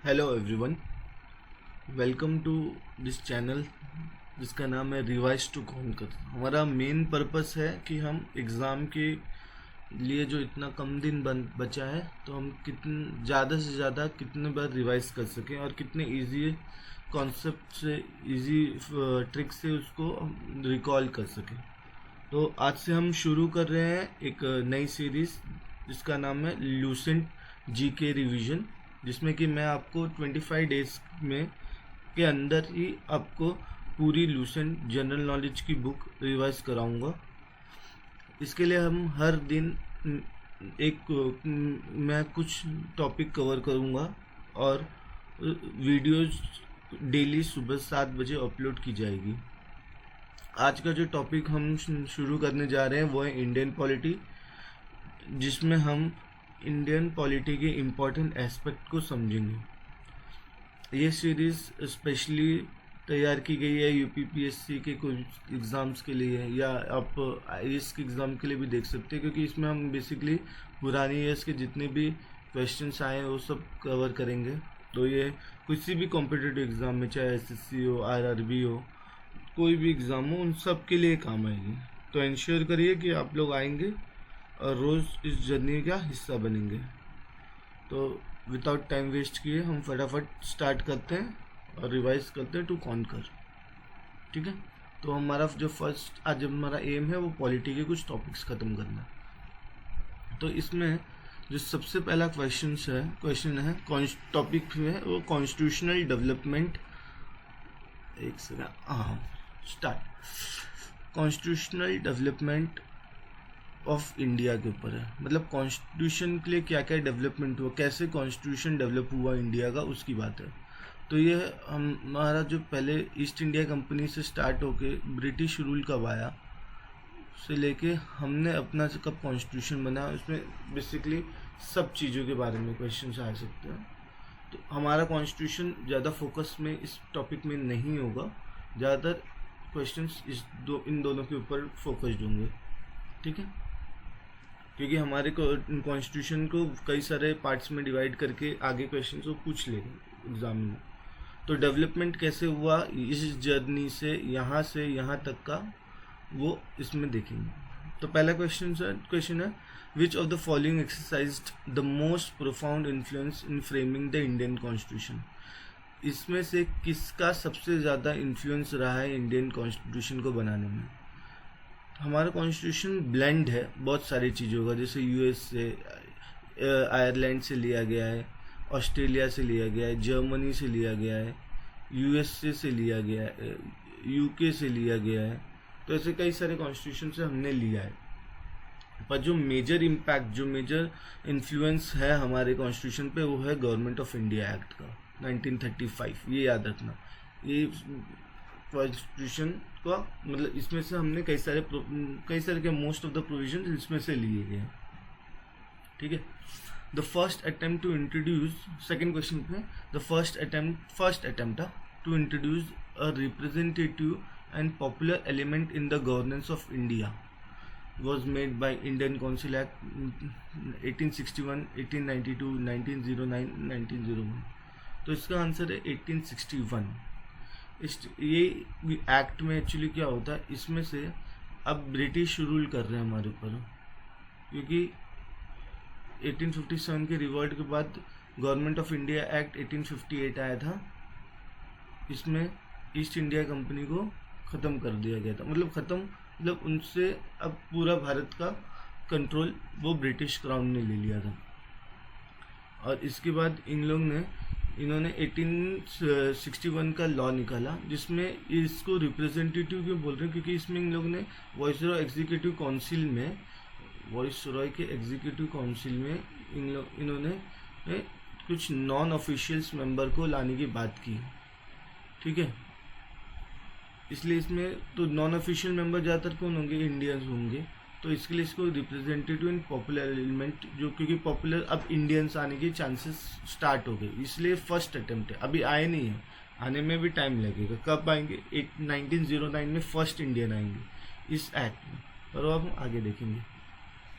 Hello everyone, welcome to this channel जिसका नाम है रिवाइज टू कॉन्कर। हमारा मेन पर्पस है कि हम एग्ज़ाम के लिए जो इतना कम दिन बचा है तो हम कितने ज़्यादा से ज़्यादा कितने बार रिवाइज कर सकें और कितने इजी कॉन्सेप्ट से इजी ट्रिक से उसको रिकॉल कर सकें। तो आज से हम शुरू कर रहे हैं एक नई सीरीज़ जिसका नाम है लूसेंट जीके रिवीजन, जिसमें कि मैं आपको 25 डेज में के अंदर ही आपको पूरी लूसेंट जनरल नॉलेज की बुक रिवाइज कराऊंगा। इसके लिए हम हर दिन मैं कुछ टॉपिक कवर करूंगा और वीडियोज डेली सुबह 7 बजे अपलोड की जाएगी। आज का जो टॉपिक हम शुरू करने जा रहे हैं वो है इंडियन पॉलिटी, जिसमें हम इंडियन पॉलिटी के इम्पोर्टेंट एस्पेक्ट को समझेंगे। ये सीरीज़ स्पेशली तैयार की गई है यूपीपीएससी के कुछ एग्ज़ाम्स के लिए, या आप आईएएस के एग्ज़ाम के लिए भी देख सकते हैं, क्योंकि इसमें हम बेसिकली पुरानी ईयर्स के जितने भी क्वेश्चंस आए हैं वो सब कवर करेंगे। तो ये किसी भी कॉम्पिटिटिव एग्ज़ाम में, चाहे एसएससी हो, आरआरबी हो, कोई भी एग्ज़ाम हो, उन सब के लिए काम आएगी। तो इंश्योर करिए कि आप लोग आएंगे और रोज़ इस जर्नी का हिस्सा बनेंगे। तो विदाउट टाइम वेस्ट किए हम फटाफट स्टार्ट करते हैं और रिवाइज करते हैं टू कॉन्कर। ठीक है, तो हमारा जो फर्स्ट आज हमारा एम है वो पॉलिटी के कुछ टॉपिक्स ख़त्म करना। तो इसमें जो सबसे पहला क्वेश्चन है टॉपिक है वो कॉन्स्टिट्यूशनल डेवलपमेंट। एक second, start. Constitutional development of India के ऊपर है, मतलब कॉन्स्टिट्यूशन के लिए क्या क्या डेवलपमेंट हुआ, कैसे कॉन्स्टिट्यूशन डेवलप हुआ इंडिया का, उसकी बात है। तो ये हमारा जो पहले ईस्ट इंडिया कंपनी से स्टार्ट होके ब्रिटिश रूल कब आया से लेके हमने अपना कब कॉन्स्टिट्यूशन बना, उसमें बेसिकली सब चीज़ों के बारे में क्वेश्चन आ सकते हैं। तो हमारा कॉन्स्टिट्यूशन ज़्यादा फोकस में इस टॉपिक में नहीं होगा, ज़्यादातर क्वेश्चंस इन दोनों के ऊपर फोकस्ड होंगे। ठीक है, क्योंकि हमारे कॉन्स्टिट्यूशन को कई सारे पार्ट्स में डिवाइड करके आगे क्वेश्चन को पूछ लेंगे एग्जाम में। तो डेवलपमेंट कैसे हुआ इस जर्नी से यहाँ तक का वो इसमें देखेंगे। तो पहला क्वेश्चन है which of the following exercised the most profound influence in framing the Indian constitution. इसमें से किसका सबसे ज़्यादा इन्फ्लुएंस रहा है इंडियन कॉन्स्टिट्यूशन को बनाने में। हमारा कॉन्स्टिट्यूशन ब्लेंड है बहुत सारी चीज़ों का, जैसे यूएस से, आयरलैंड से लिया गया है, ऑस्ट्रेलिया से लिया गया है, जर्मनी से लिया गया है, यूएसए से लिया गया है, यूके से लिया गया है। तो ऐसे कई सारे कॉन्स्टिट्यूशन से हमने लिया है, पर जो मेजर इम्पैक्ट, जो मेजर इन्फ्लुएंस है हमारे कॉन्स्टिट्यूशन पे वो है गवर्नमेंट ऑफ इंडिया एक्ट का 1935। ये याद रखना, ये कॉन्स्टिट्यूशन का मतलब इसमें से हमने कई सारे के मोस्ट ऑफ द प्रोविजन इसमें से लिए गए हैं। ठीक है, the first attempt to introduce, second question पे, the first attempt to introduce a representative and popular element in the governance of India was made by Indian Council Act 1861, 1892, 1909, 1901। तो इसका आंसर है 1861। ये एक्ट में एक्चुअली क्या होता है, इसमें से अब ब्रिटिश रूल कर रहे हैं हमारे ऊपर, क्योंकि 1857 के रिवॉल्ट के बाद गवर्नमेंट ऑफ इंडिया एक्ट 1858 आया था। इसमें ईस्ट इंडिया कंपनी को ख़त्म कर दिया गया था, मतलब उनसे अब पूरा भारत का कंट्रोल वो ब्रिटिश क्राउन ने ले लिया था। और इसके बाद इन्होंने 1861 का लॉ निकाला, जिसमें इसको रिप्रेजेंटेटिव क्यों बोल रहे हैं, क्योंकि इसमें इन लोगों ने वाइसरॉय के एग्जीक्यूटिव काउंसिल में इन्होंने कुछ नॉन ऑफिशियल्स मेंबर को लाने की बात की। ठीक है, इसलिए इसमें तो नॉन ऑफिशियल मेंबर ज़्यादातर कौन होंगे, इंडियंस होंगे। तो इसके लिए इसको रिप्रेजेंटेटिव एंड पॉपुलर एलिमेंट, जो क्योंकि पॉपुलर अब इंडियंस आने के चांसेस स्टार्ट हो गए, इसलिए फर्स्ट अटेम्प्ट है, अभी आए नहीं है, आने में भी टाइम लगेगा। कब आएंगे, 1909 में फर्स्ट इंडियन आएंगे इस एक्ट में, पर अब हम आगे देखेंगे,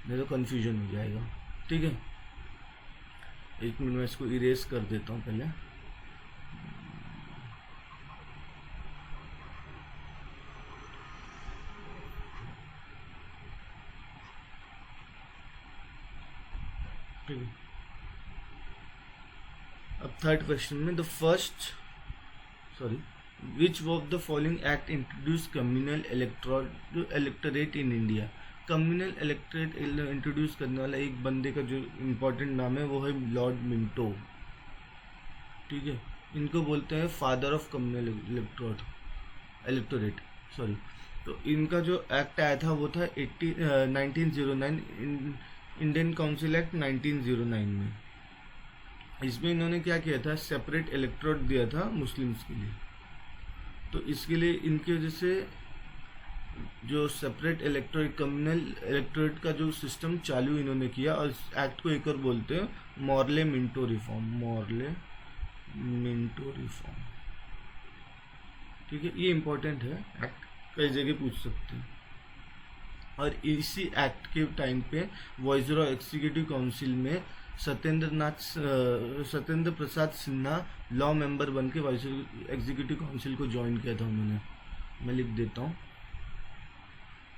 नहीं तो कन्फ्यूजन हो जाएगा। ठीक है, एक मिनट में इसको इरेज कर देता हूँ पहले। अब थर्ड क्वेश्चन में विच of the following act introduce communal electorate in India. Communal electorate introduce करने वाला एक बंदे का जो इम्पोर्टेंट नाम है वो है लॉर्ड मिंटो। ठीक है, इनको बोलते हैं फादर ऑफ कम्युनल इलेक्टोरेट। तो इनका जो एक्ट आया था वो था 1909 इंडियन काउंसिल एक्ट 1909 में। इसमें इन्होंने क्या किया था, सेपरेट इलेक्टोरेट दिया था मुस्लिम्स के लिए। तो इसके लिए इनकी वजह से जो सेपरेट इलेक्टोरेट कम्युनल इलेक्टोरेट का जो सिस्टम चालू इन्होंने किया, और इस एक्ट को एक और बोलते हैं मॉर्ले मिंटो रिफॉर्म। ठीक है, ये इंपॉर्टेंट है एक्ट, कई जगह पूछ सकते हैं। और इसी एक्ट के टाइम पे वाइसरॉय एग्जीक्यूटिव काउंसिल में सत्येंद्र प्रसाद सिन्हा लॉ मेंबर बन के वाइसरॉय एग्जीक्यूटिव काउंसिल को ज्वाइन किया था उन्होंने। मैं लिख देता हूँ।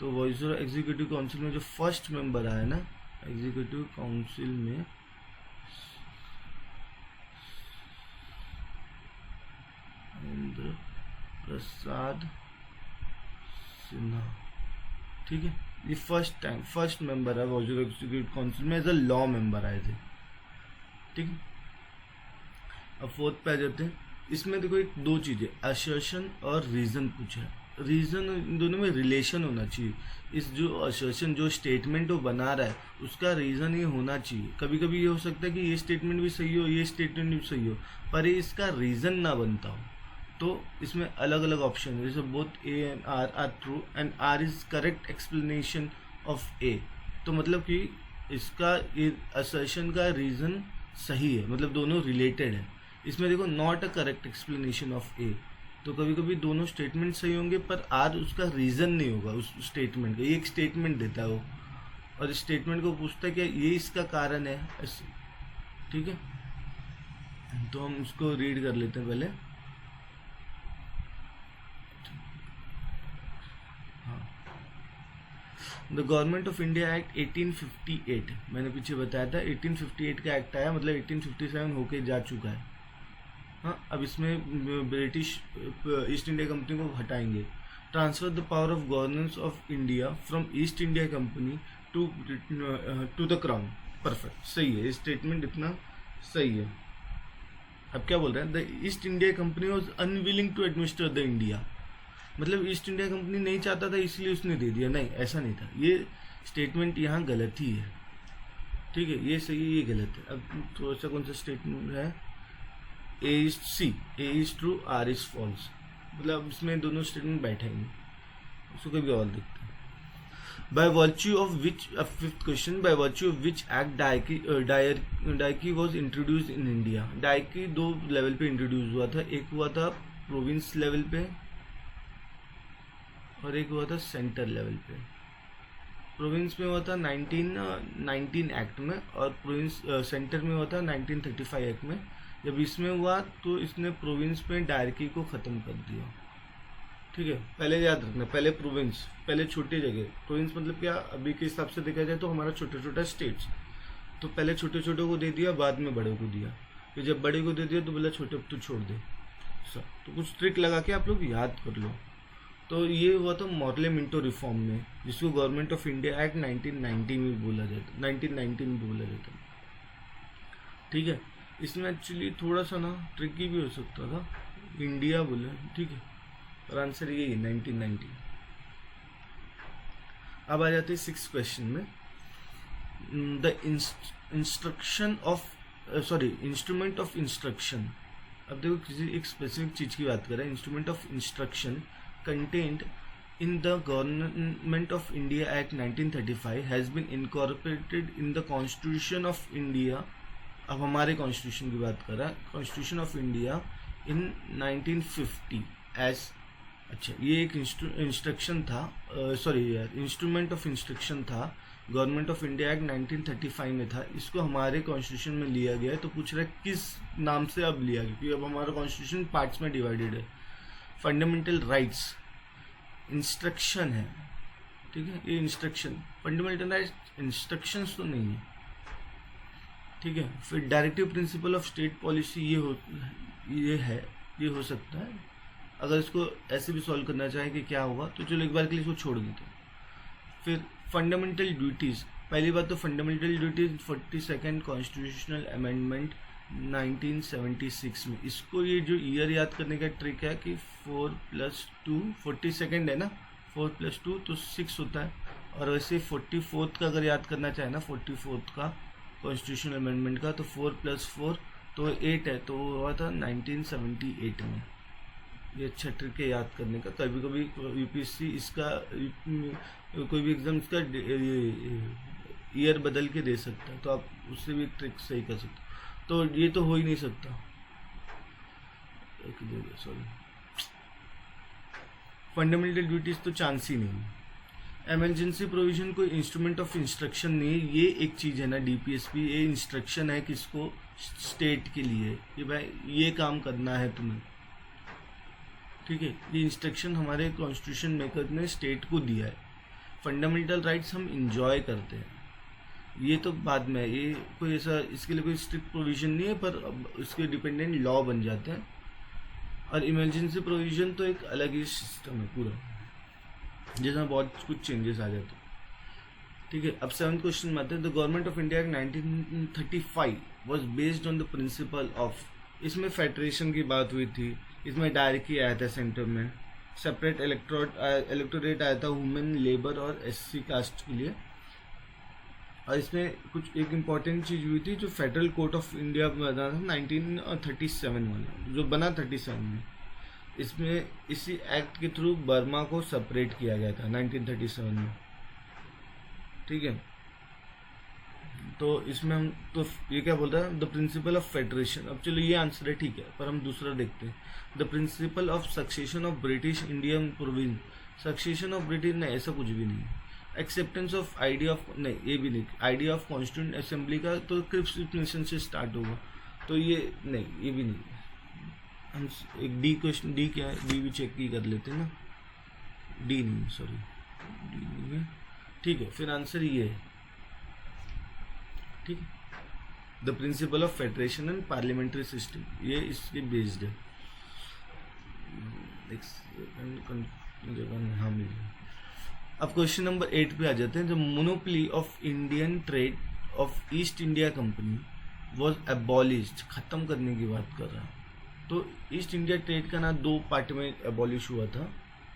तो वाइसरॉय एग्जीक्यूटिव काउंसिल में जो फर्स्ट मेंबर आया ना एग्जीक्यूटिव काउंसिल में, सत्येंद्र प्रसाद सिन्हा। ठीक है, ये फर्स्ट मेंबर है वाइसरॉय एग्जीक्यूटिव काउंसिल में, एज अ लॉ मेंबर आए थे। ठीक है, अब फोर्थ पे आ जाते हैं। इसमें देखो एक दो चीजें, असर्शन और रीजन पूछा है। रीजन, इन दोनों में रिलेशन होना चाहिए। इस जो असर्शन जो स्टेटमेंट वो बना रहा है उसका रीजन ये होना चाहिए। कभी कभी ये हो सकता है कि ये स्टेटमेंट भी सही हो, ये स्टेटमेंट भी सही हो, पर ये इसका रीजन ना बनता हो। तो इसमें अलग अलग ऑप्शन है, जैसे both A and R are true and R is correct explanation of A. तो मतलब कि इसका ये असर्शन का रीजन सही है, मतलब दोनों रिलेटेड है। इसमें देखो not a correct explanation of A, तो कभी कभी दोनों स्टेटमेंट सही होंगे पर आर उसका रीजन नहीं होगा उस स्टेटमेंट का। ये एक स्टेटमेंट देता है वो, और इस स्टेटमेंट को पूछता है कि ये इसका कारण है ऐसे। ठीक है, तो हम इसको रीड कर लेते हैं पहले। The Government of India act 1858, मैंने पीछे बताया था 1858 का एक्ट आया, मतलब 1857 होके जा चुका है। हाँ, अब इसमें ब्रिटिश ईस्ट इंडिया कंपनी को हटाएंगे। Transfer the power of governance of India from East India Company to the crown. Perfect, सही है, स्टेटमेंट इतना सही है। अब क्या बोल रहे हैं, the East India Company was unwilling to administer the India. मतलब ईस्ट इंडिया कंपनी नहीं चाहता था इसलिए उसने दे दिया, नहीं ऐसा नहीं था। ये स्टेटमेंट यहाँ गलत ही है। ठीक है, ये सही है, ये गलत है। अब थोड़ा सा कौन सा स्टेटमेंट है, A is true R is false, मतलब इसमें दोनों स्टेटमेंट बैठेंगे। उसको कभी और देखते हैं। By virtue of which, fifth question, by virtue of which act डायकी वॉज इंट्रोड्यूस इन इंडिया। डायकी दो लेवल पे इंट्रोड्यूस हुआ था, एक हुआ था प्रोविंस लेवल पे और एक हुआ था सेंटर लेवल पे। प्रोविंस में हुआ था 1919 एक्ट में, और प्रोविंस सेंटर में हुआ था 1935 एक्ट में। जब इसमें हुआ तो इसने प्रोविंस में डायरकी को ख़त्म कर दिया। ठीक है, पहले याद रखना, पहले प्रोविंस, पहले छोटी जगह। प्रोविंस मतलब क्या, अभी के हिसाब से देखा जाए तो हमारा छोटा छोटा स्टेट्स, तो पहले छोटे छोटे को दे दिया, बाद में बड़े को दिया। फिर जब बड़े को दे दिया तो बोला छोटे तो छोड़ दे। तो कुछ ट्रिक लगा के आप लोग याद कर लो। तो ये हुआ था मॉर्ले मिंटो रिफॉर्म में, जिसको गवर्नमेंट ऑफ इंडिया एक्ट 1990 में बोला जाता, 1919 में बोला जाता। ठीक है, इसमें एक्चुअली थोड़ा सा ना ट्रिकी भी हो सकता था, इंडिया बोले। ठीक है, और आंसर यही है 1990। अब आ जाते हैं 6th क्वेश्चन में। The instrument of instruction. अब देखो किसी एक स्पेसिफिक चीज की बात करें, instrument of instruction contained in the Government of India Act 1935 has been incorporated in the Constitution of India। अब हमारे कॉन्स्टिट्यूशन की बात कर रहा है, Constitution of India in 1950 as. अच्छा, ये एक इंस्ट्रक्शन था, इंस्ट्रूमेंट ऑफ इंस्ट्रक्शन था, गवर्नमेंट ऑफ इंडिया एक्ट 1935 में था। इसको हमारे कॉन्स्टिट्यूशन में लिया गया है। तो पूछ रहा है किस नाम से अब लिया गया, क्योंकि अब हमारा कॉन्स्टिट्यूशन पार्ट्स में डिवाइडेड है। फंडामेंटल राइट्स इंस्ट्रक्शन है। ठीक है, ये इंस्ट्रक्शन, फंडामेंटल राइट्स इंस्ट्रक्शंस तो नहीं है। ठीक है। फिर directive principle of state policy ये हो सकता है। अगर इसको ऐसे भी सॉल्व करना चाहे कि क्या होगा, तो चलो एक बार के लिए इसको छोड़ देते हैं। फिर फंडामेंटल ड्यूटीज़, पहली बात तो fundamental duties 42nd constitutional amendment 1976 में। इसको ये जो ईयर याद करने का ट्रिक है कि 4+2, 42nd है ना, 4+2 तो 6 होता है। और वैसे 44th का अगर याद करना चाहे ना, 44th का कॉन्स्टिट्यूशनल अमेंडमेंट का, तो 4+4 तो 8 है, तो वो हुआ था 1978 में। ये अच्छा ट्रिक है याद करने का। कभी कभी यूपीएससी इसका कोई भी एग्जाम इसका ईयर बदल के दे सकता है, तो आप उससे भी ट्रिक सही कर सकते हो। तो ये तो हो ही नहीं सकता, सॉरी, फंडामेंटल ड्यूटीज तो चांस ही नहीं। एमरजेंसी प्रोविजन कोई इंस्ट्रूमेंट ऑफ इंस्ट्रक्शन नहीं है, ये एक चीज़ है ना डीपीएसपी, ये इंस्ट्रक्शन है किसको, स्टेट के लिए कि भाई ये काम करना है तुम्हें, ठीक है। ये इंस्ट्रक्शन हमारे कॉन्स्टिट्यूशन मेकर ने स्टेट को दिया है। फंडामेंटल राइट्स हम इंजॉय करते हैं, ये तो बाद में, ये कोई ऐसा इसके लिए कोई स्ट्रिक्ट प्रोविजन नहीं है, पर अब इसके डिपेंडेंट लॉ बन जाते हैं। और इमरजेंसी प्रोविजन तो एक अलग ही सिस्टम है पूरा, जिसमें बहुत कुछ चेंजेस आ जाते हैं, ठीक है। अब 7th क्वेश्चन में आते हैं। The Government of India 1935 was based on the principle of, इसमें फेडरेशन की बात हुई थी, इसमें डायरेक्टली आया था सेंटर में, सेपरेट इलेक्टोरेट आया था वुमेन, लेबर और एससी कास्ट के लिए। और इसमें कुछ एक इम्पॉर्टेंट चीज़ हुई थी, जो फेडरल कोर्ट ऑफ इंडिया बना था 1937 वाला, जो बना 37 में। इसमें इसी एक्ट के थ्रू बर्मा को सेपरेट किया गया था 1937 में, ठीक है। तो इसमें हम तो ये क्या बोलता है, द प्रिंसिपल ऑफ फेडरेशन। अब चलो ये आंसर है, ठीक है, पर हम दूसरा देखते हैं। The principle of succession of British Indian province, succession of British नहीं, ऐसा कुछ भी नहीं। एक्सेप्टेंस ऑफ आइडिया ऑफ, नहीं ये भी नहीं, आइडिया ऑफ कॉन्स्टिट्यूंट असेंबली का तो क्रिप्स नेशन से स्टार्ट होगा, तो ये नहीं, ये भी नहीं। हम एक डी क्वेश्चन, डी क्या है, डी भी चेक ही कर लेते हैं ना, डी नहीं, सॉरी डी नहीं है, ठीक है। फिर आंसर ये है, ठीक है। The principle of federation and parliamentary system, ये इसके बेस्ड है। हाँ मिल गया। अब क्वेश्चन नंबर 8 पे आ जाते हैं। The monopoly of Indian trade of East India Company was abolished, खत्म करने की बात कर रहा है। तो ईस्ट इंडिया ट्रेड का ना 2 पार्ट में एबॉलिश हुआ था,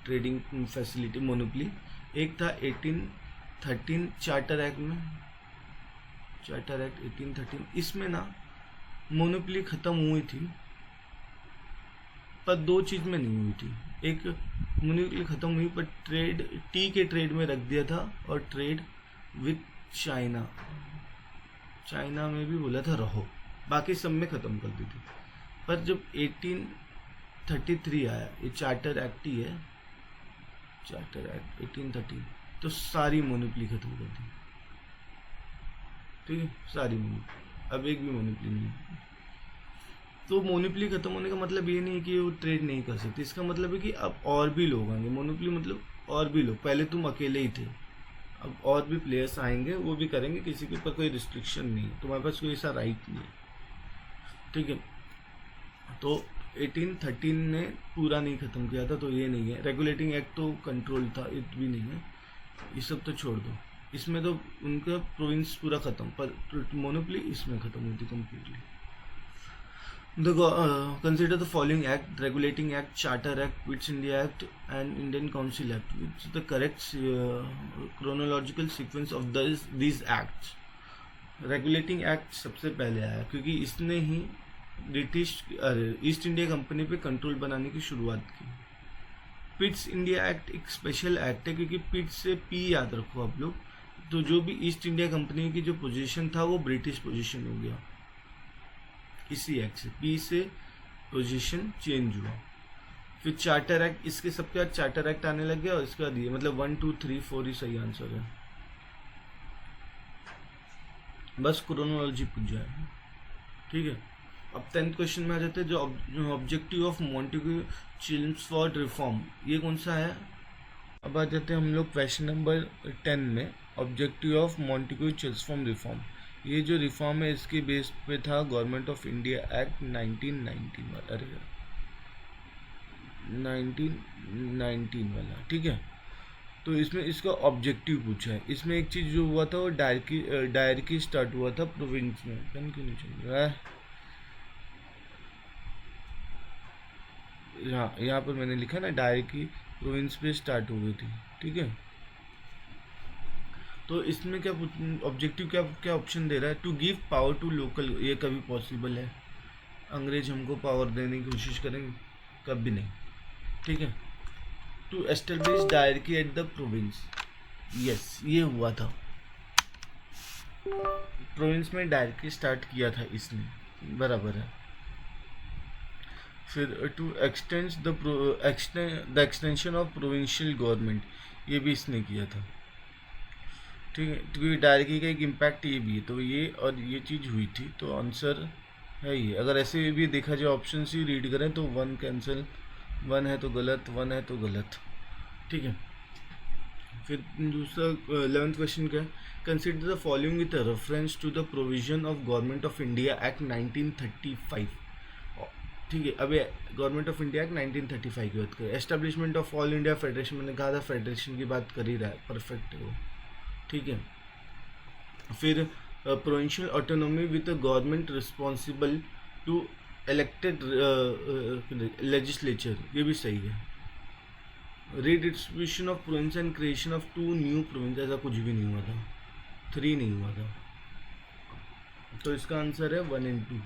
ट्रेडिंग फैसिलिटी मोनोपोली। एक था 1813 चार्टर एक्ट में, चार्टर एक्ट 1813, इसमें ना मोनोपोली खत्म हुई थी, पर 2 चीज़ में नहीं हुई थी। एक मोनोपोली खत्म हुई, पर ट्रेड टी के ट्रेड में रख दिया था, और ट्रेड विथ चाइना, चाइना में भी बोला था रहो, बाकी सब में ख़त्म कर दी थी। पर जब 1833 आया, ये चार्टर एक्ट ही है, चार्टर एक्ट 1813, तो सारी मोनोपोली खत्म कर दी, ठीक है, सारी मोनोपोली, अब एक भी मोनोपोली नहीं है। तो मोनोपोली खत्म होने का मतलब ये नहीं है कि वो ट्रेड नहीं कर सकते, इसका मतलब है कि अब और भी लोग आएंगे। मोनोपोली मतलब और भी लोग, पहले तुम अकेले ही थे, अब और भी प्लेयर्स आएंगे, वो भी करेंगे, किसी के ऊपर कोई रिस्ट्रिक्शन नहीं है, तुम्हारे पास कोई ऐसा राइट नहीं है, ठीक है। तो 1813 ने पूरा नहीं खत्म किया था, तो ये नहीं है। रेगुलेटिंग एक्ट तो कंट्रोल था, ये भी नहीं है, ये सब तो छोड़ दो। इसमें तो उनका प्रोविंस पूरा खत्म, पर मोनोपोली इसमें खत्म होती completely. Consider the following act: Regulating Act, Charter Act, Quits India Act, and Indian Council Act. Which is the correct chronological sequence of these acts? Regulating Act सबसे पहले आया, क्योंकि इसने ही ब्रिटिश ईस्ट इंडिया कंपनी पे control बनाने की शुरुआत की। पिट्स इंडिया एक्ट एक स्पेशल एक्ट है, क्योंकि पिट्स से पी याद रखो आप लोग, तो जो भी ईस्ट इंडिया कंपनी की जो पोजीशन था वो ब्रिटिश पोजीशन हो गया, इसी एक्ट से पी से पोजीशन चेंज हुआ। फिर चार्टर एक्ट, इसके सबके बाद चार्टर एक्ट आने लग गया, और इसके बाद ये, मतलब 1 2 3 4 ही सही आंसर है, बस क्रोनोलॉजी पूछ जाए, ठीक है। अब 10th क्वेश्चन में आ जाते हैं, जो ऑब्जेक्टिव ऑफ मॉन्टेग्यू चिल्मसफोर्ड रिफॉर्म, ये कौन सा है। अब आ जाते हैं हम लोग क्वेश्चन नंबर 10 में, ऑब्जेक्टिव ऑफ मॉन्टेग्यू चिल्मसफोर्ड रिफॉर्म। ये जो रिफॉर्म है इसके बेस पे था गवर्नमेंट ऑफ इंडिया एक्ट 1919 वाला, अरे 1919 वाला, ठीक है। तो इसमें इसका ऑब्जेक्टिव पूछा है। इसमें एक चीज़ जो हुआ था वो डायरकी स्टार्ट हुआ था प्रोविंस में। पेन क्यों नहीं चल रहा है? यहाँ पर मैंने लिखा ना, डायरकी प्रोविंस पे स्टार्ट हो गई थी, ठीक है। तो इसमें क्या ऑब्जेक्टिव क्या ऑप्शन दे रहा है? To give power to local, ये कभी पॉसिबल है? अंग्रेज हमको पावर देने की कोशिश करेंगे? कभी नहीं, ठीक है। To establish dyarchy at the province, yes, ये हुआ था। प्रोविंस में डायरकी स्टार्ट किया था इसने, बराबर है। फिर to extend the extension of provincial government, ये भी इसने किया था, ठीक है। क्योंकि डायरकी का एक इम्पैक्ट ये भी है, तो ये और ये चीज़ हुई थी, तो आंसर है ये। अगर ऐसे भी देखा जाए ऑप्शन ही रीड करें तो 1 कैंसिल, 1 है तो गलत, 1 है तो गलत, ठीक है। फिर दूसरा 11th क्वेश्चन क्या है? Consider the following with reference to the provision of government of India Act 1935, ठीक है। अभी गवर्नमेंट ऑफ इंडिया एक्ट 1935 की बात करें। Establishment of all India federation, मैंने कहा था फेडरेशन की बात कर ही रहा है, परफेक्ट है वो, ठीक है। फिर provincial autonomy with a government responsible to elected legislature, ये भी सही है। Redistribution of province and creation of 2 new province, ऐसा कुछ भी नहीं हुआ था, 3 नहीं हुआ था, तो इसका आंसर है 1 and 2।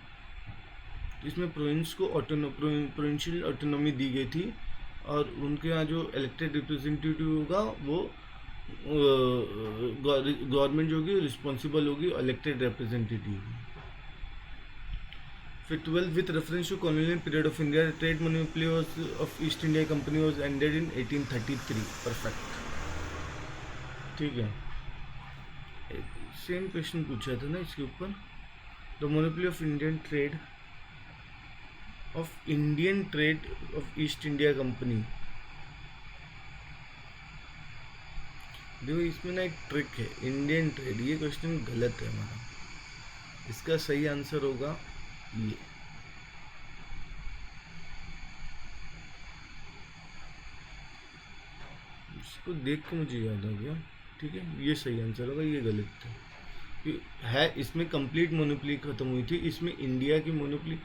इसमें प्रोविंस को प्रोविंशियल ऑटोनॉमी दी गई थी, और उनके यहाँ जो इलेक्टेड रिप्रेजेंटेटिव होगा वो गवर्नमेंट जो होगी रिस्पॉन्सिबल होगी इलेक्टेड रिप्रेजेंटेटिव। फिर 12 with reference to colonial period of India, trade monopoly of East India Company was ended in 1833, perfect, ठीक है। सेम क्वेश्चन पूछा था ना इसके ऊपर। The monopoly of Indian trade of East India Company, देखो इसमें ना एक ट्रिक है, इंडियन ट्रेड, ये क्वेश्चन गलत है हमारा। इसका सही आंसर होगा ये, इसको देख के मुझे याद आ गया, ठीक है। ये सही आंसर होगा, ये गलत था। है इसमें कंप्लीट मोनोपोली खत्म हुई थी, इसमें इंडिया की मोनोपोली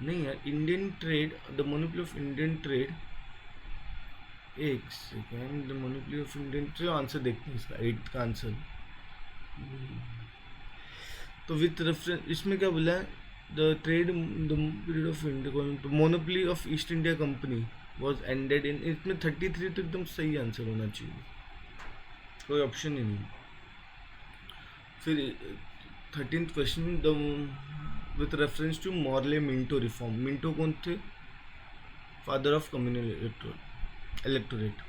नहीं है। Indian trade, the monopoly of Indian trade, एक second, the monopoly of Indian trade, answer देखते हैं इसका 8 का आंसर। तो विथ रेफरेंस, इसमें क्या बोला है? The trade the period of India, monopoly of East India Company was ended in, इसमें 33 तो एकदम सही आंसर होना चाहिए, कोई ऑप्शन ही नहीं। फिर 13th question, the with reference to Morley Minto reform, Minto कौन थे? Father of communal electorate.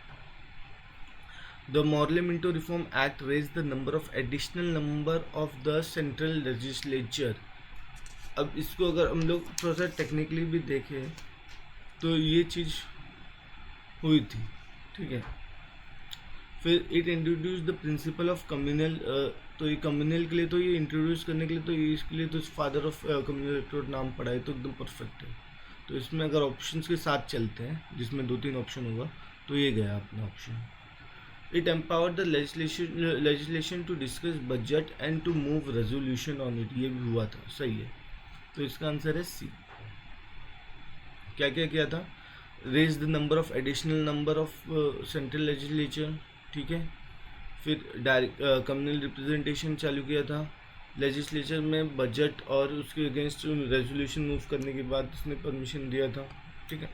The Morley-Minto Reform Act raised the additional number of the central legislature. अब इसको अगर हम लोग थोड़ा सा टेक्निकली भी देखें तो ये चीज़ हुई थी, ठीक है। फिर it introduce the principle of communal, तो ये कम्युनल के लिए, तो ये इंट्रोड्यूस करने के लिए, तो ये इसके लिए तो फादर ऑफ कम्युनल इलेक्टोरेट नाम पड़ा है, तो एकदम परफेक्ट है। तो इसमें अगर ऑप्शंस के साथ चलते हैं जिसमें 2-3 ऑप्शन होगा, तो ये गया अपना option. It empower the legislation to discuss budget and to move resolution on it, ये भी हुआ था, सही है। तो इसका आंसर है सी। क्या क्या किया था? Raise the number of additional number of central legislature, ठीक है। फिर डायरेक्ट कम्युनल रिप्रेजेंटेशन चालू किया था, लेजिस्लेचर में बजट और उसके अगेंस्ट रेजोल्यूशन मूव करने के बाद उसने परमिशन दिया था, ठीक है।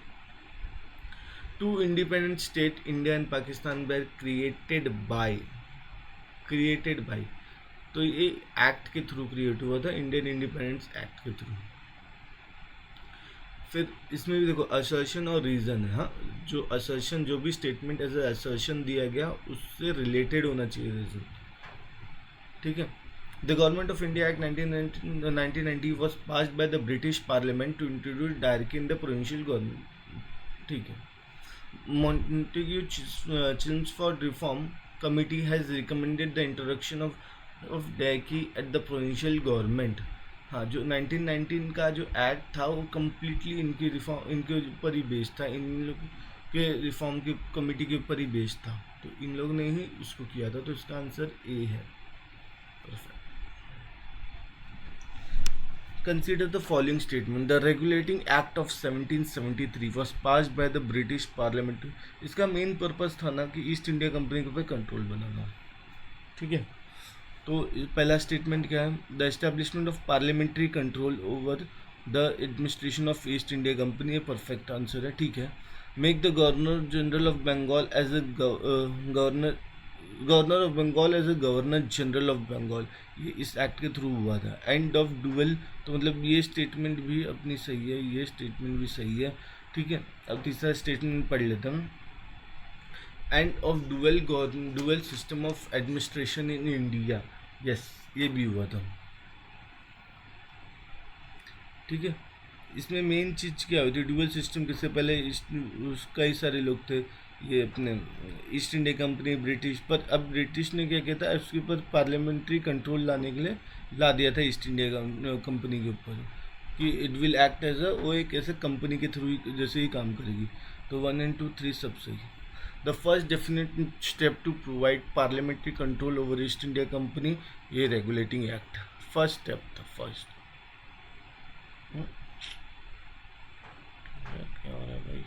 2 independent state India and Pakistan were created by, तो ये एक्ट के थ्रू क्रिएट हुआ था, इंडियन इंडिपेंडेंस एक्ट के थ्रू। फिर इसमें भी देखो असर्शन और रीज़न है, हाँ, जो असर्शन, जो भी स्टेटमेंट एज ए असर्शन दिया गया उससे रिलेटेड होना चाहिए रीज़न, ठीक है। The Government of India Act 1990 was passed by the British Parliament to introduce directly in the provincial government, ठीक है। Montague Chelmsford Reform Committee has recommended the introduction of of डायकी एट द प्रोविंशियल गवर्नमेंट। हाँ, जो 1919 का जो act था वो completely इनकी रिफॉर्म, इनके ऊपर ही बेस्ड था, इन लोग के रिफॉर्म की कमेटी के ऊपर ही बेस्ड था, तो इन लोग ने ही उसको किया था, तो इसका आंसर ए है। Perfect. Consider the following statement. The Regulating Act of 1773 was passed by the British Parliament. इसका मेन पर्पस था ना कि ईस्ट इंडिया कंपनी के ऊपर कंट्रोल बनाना, ठीक है। तो पहला स्टेटमेंट क्या है? The establishment of parliamentary control over the administration of East India Company, ये परफेक्ट आंसर है, ठीक है। Make the governor general of Bengal as a governor of Bengal as a governor general of Bengal, ये इस एक्ट के थ्रू हुआ था। एंड ऑफ डुअल, तो मतलब ये स्टेटमेंट भी अपनी सही है, ये स्टेटमेंट भी सही है, ठीक है। अब तीसरा स्टेटमेंट पढ़ लेता हूँ। End of dual system of administration in India, yes, ये भी हुआ था, ठीक है। इसमें मेन चीज़ क्या हुई थी? डुअल सिस्टम, किससे पहले कई सारे लोग थे, ये अपने ईस्ट इंडिया कंपनी, ब्रिटिश, पर अब ब्रिटिश ने क्या किया था, उसके ऊपर पार्लियामेंट्री कंट्रोल लाने के लिए ला दिया था ईस्ट इंडिया कंपनी के ऊपर, कि it will act as a, वो एक ऐसे कंपनी के थ्रू जैसे ही काम करेगी। तो 1 and 2 3 सब सही। The first definite step to provide parliamentary control over East India Company, ये रेगुलेटिंग एक्ट फर्स्ट स्टेप था, फर्स्ट। क्या हो रहा है भाई?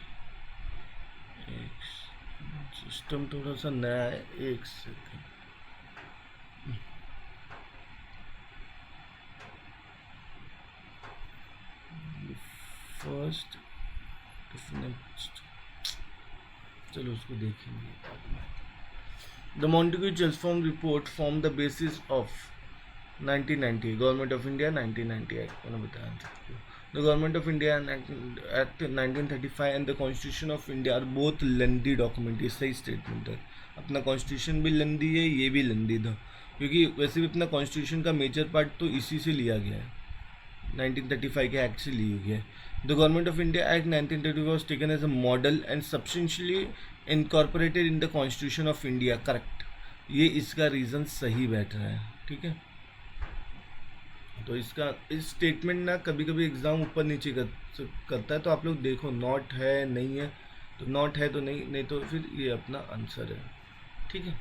एक सिस्टम थोड़ा सा नया है, एक सेकेंड। फर्स्ट डेफिनेट, चलो उसको देखेंगे बाद में। The Montagu Chelmsford report form the basis of 1990 government of India 1990 act, मैंने बताया। The Government of India Act 1935 and the Constitution of India are both lengthy document, ये सही स्टेटमेंट है। अपना कॉन्स्टिट्यूशन भी लेंदी है, ये भी लेंदी था, क्योंकि वैसे भी अपना कॉन्स्टिट्यूशन का मेजर पार्ट तो इसी से लिया गया है, 1935 के एक्ट से लिया गया है। The Government of India Act 1935 was taken as a model and substantially incorporated in the Constitution of India, correct. ये इसका रीज़न सही बैठ रहा है, ठीक है। तो इसका इस स्टेटमेंट ना कभी कभी एग्ज़ाम ऊपर नीचे करता है, तो आप लोग देखो नॉट है नहीं है, तो नॉट है तो नहीं, नहीं तो फिर ये अपना आंसर है, ठीक है।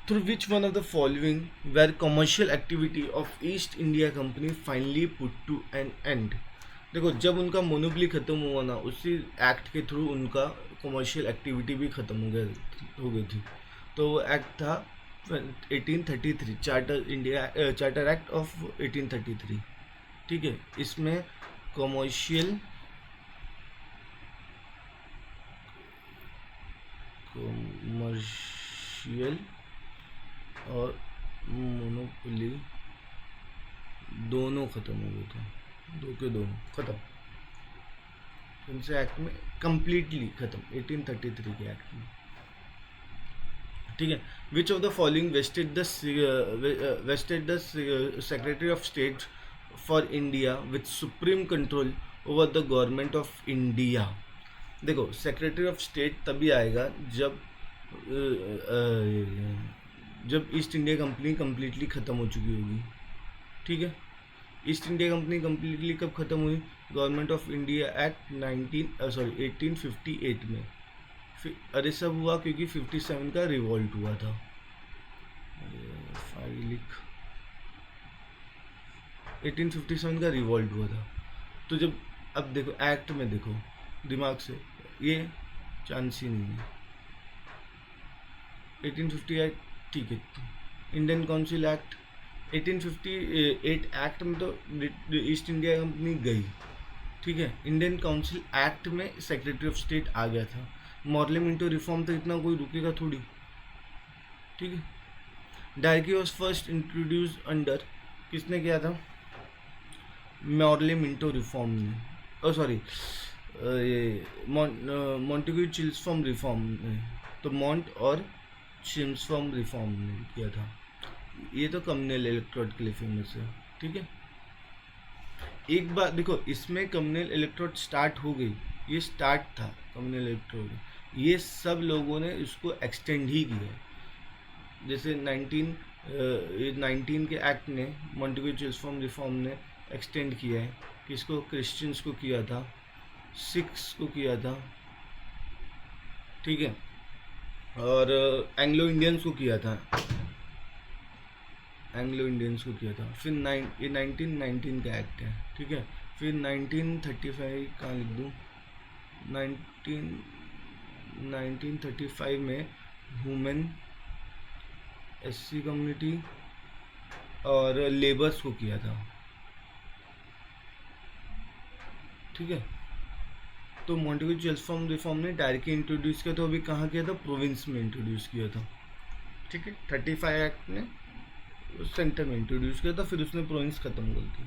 Through which one of the following were commercial activity of East India Company finally put to an end. देखो, जब उनका मोनोपोली खत्म हुआ ना, उसी एक्ट के थ्रू उनका कमर्शियल एक्टिविटी भी खत्म हो गई थी। तो वो एक्ट था 1833, चार्टर एक्ट ऑफ 1833, ठीक है। इसमें कमर्शियल और मोनोपोली दोनों खत्म हो गए थे, दो के दोनों खत्म, उनसे एक्ट में कंप्लीटली खत्म 1833 के एक्ट में, ठीक है। Which of the following vested the secretary of state for India with supreme control over the Government of India. देखो, सेक्रेटरी ऑफ स्टेट तभी आएगा जब ईस्ट इंडिया कंपनी कम्प्लीटली ख़त्म हो चुकी होगी, ठीक है। ईस्ट इंडिया कंपनी कम्प्लीटली कब ख़त्म हुई? गवर्नमेंट ऑफ इंडिया एक्ट 1858 में। अरे सब हुआ क्योंकि 57 का रिवॉल्ट हुआ था। फाइल लिख, 1857 का रिवॉल्ट हुआ था। तो जब अब देखो एक्ट में देखो दिमाग से, ये चांस ही नहीं है। 1858 ठीक है। इंडियन काउंसिल एक्ट 1858 एक्ट में तो ईस्ट इंडिया कंपनी गई, ठीक है। इंडियन काउंसिल एक्ट में सेक्रेटरी ऑफ स्टेट आ गया था। मॉर्ले मिंटो रिफॉर्म तो इतना कोई रुकेगा थोड़ी, ठीक है। डायकी वॉज फर्स्ट इंट्रोड्यूस अंडर, किसने किया था? मॉर्ले मिंटो रिफॉर्म ने, सॉरी ये मॉन्टेग्यू चेल्मस्फोर्ड रिफॉर्म ने, तो मॉन्ट और चेल्मस्फोर्ड रिफॉर्म ने किया था। ये तो कम्युनल इलेक्ट्रोड के लिए फेमस है, ठीक है। एक बार देखो, इसमें कम्युनल इलेक्ट्रोड स्टार्ट हो गई, ये स्टार्ट था कम्युनल इलेक्ट्रोड, ये सब लोगों ने इसको एक्सटेंड ही किया, जैसे 19 के एक्ट ने मॉन्टेग्यू चिल्सफॉर्म रिफॉर्म ने एक्सटेंड किया है, किसको, क्रिश्चियंस को किया था, सिख्स को किया था, ठीक है, और एंग्लो इंडियंस को किया था, फिर ये 1919 का एक्ट है, ठीक है। फिर 1935 कहाँ लिख दूँ, 1935 में वुमेन, एससी कम्युनिटी और लेबर्स को किया था, ठीक है। तो मॉन्टेग्यू चिल्सफॉर्म रिफॉर्म ने डायरेक्टली इंट्रोड्यूस किया, तो अभी कहाँ किया था, प्रोविंस में इंट्रोड्यूस किया था, ठीक है। 35 एक्ट ने सेंटर में इंट्रोड्यूस किया था, फिर उसने प्रोविंस खत्म कर दी।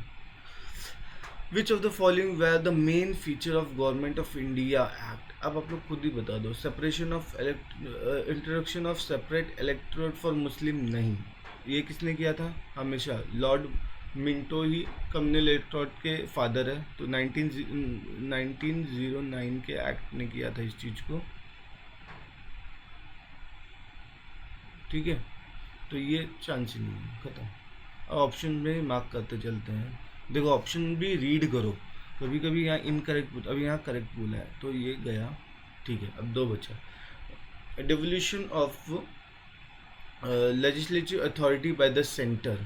Which of the following were the main feature of government of India act, अब आप लोग खुद ही बता दो। Separation of introduction of separate electorate for Muslim, नहीं, ये किसने किया था, हमेशा लॉर्ड मिंटो ही कम्युनल इलेक्टोरेट के फादर है, तो 1909 के एक्ट ने किया था इस चीज़ को, ठीक है। तो ये चांस ही नहीं है, खत्म। अब ऑप्शन में मार्क करते चलते हैं। देखो ऑप्शन भी रीड करो, कभी कभी यहाँ इनकरेक्ट, अभी यहाँ करेक्ट बोला है तो ये गया, ठीक है। अब 2 बचा, devolution of legislative authority by the centre,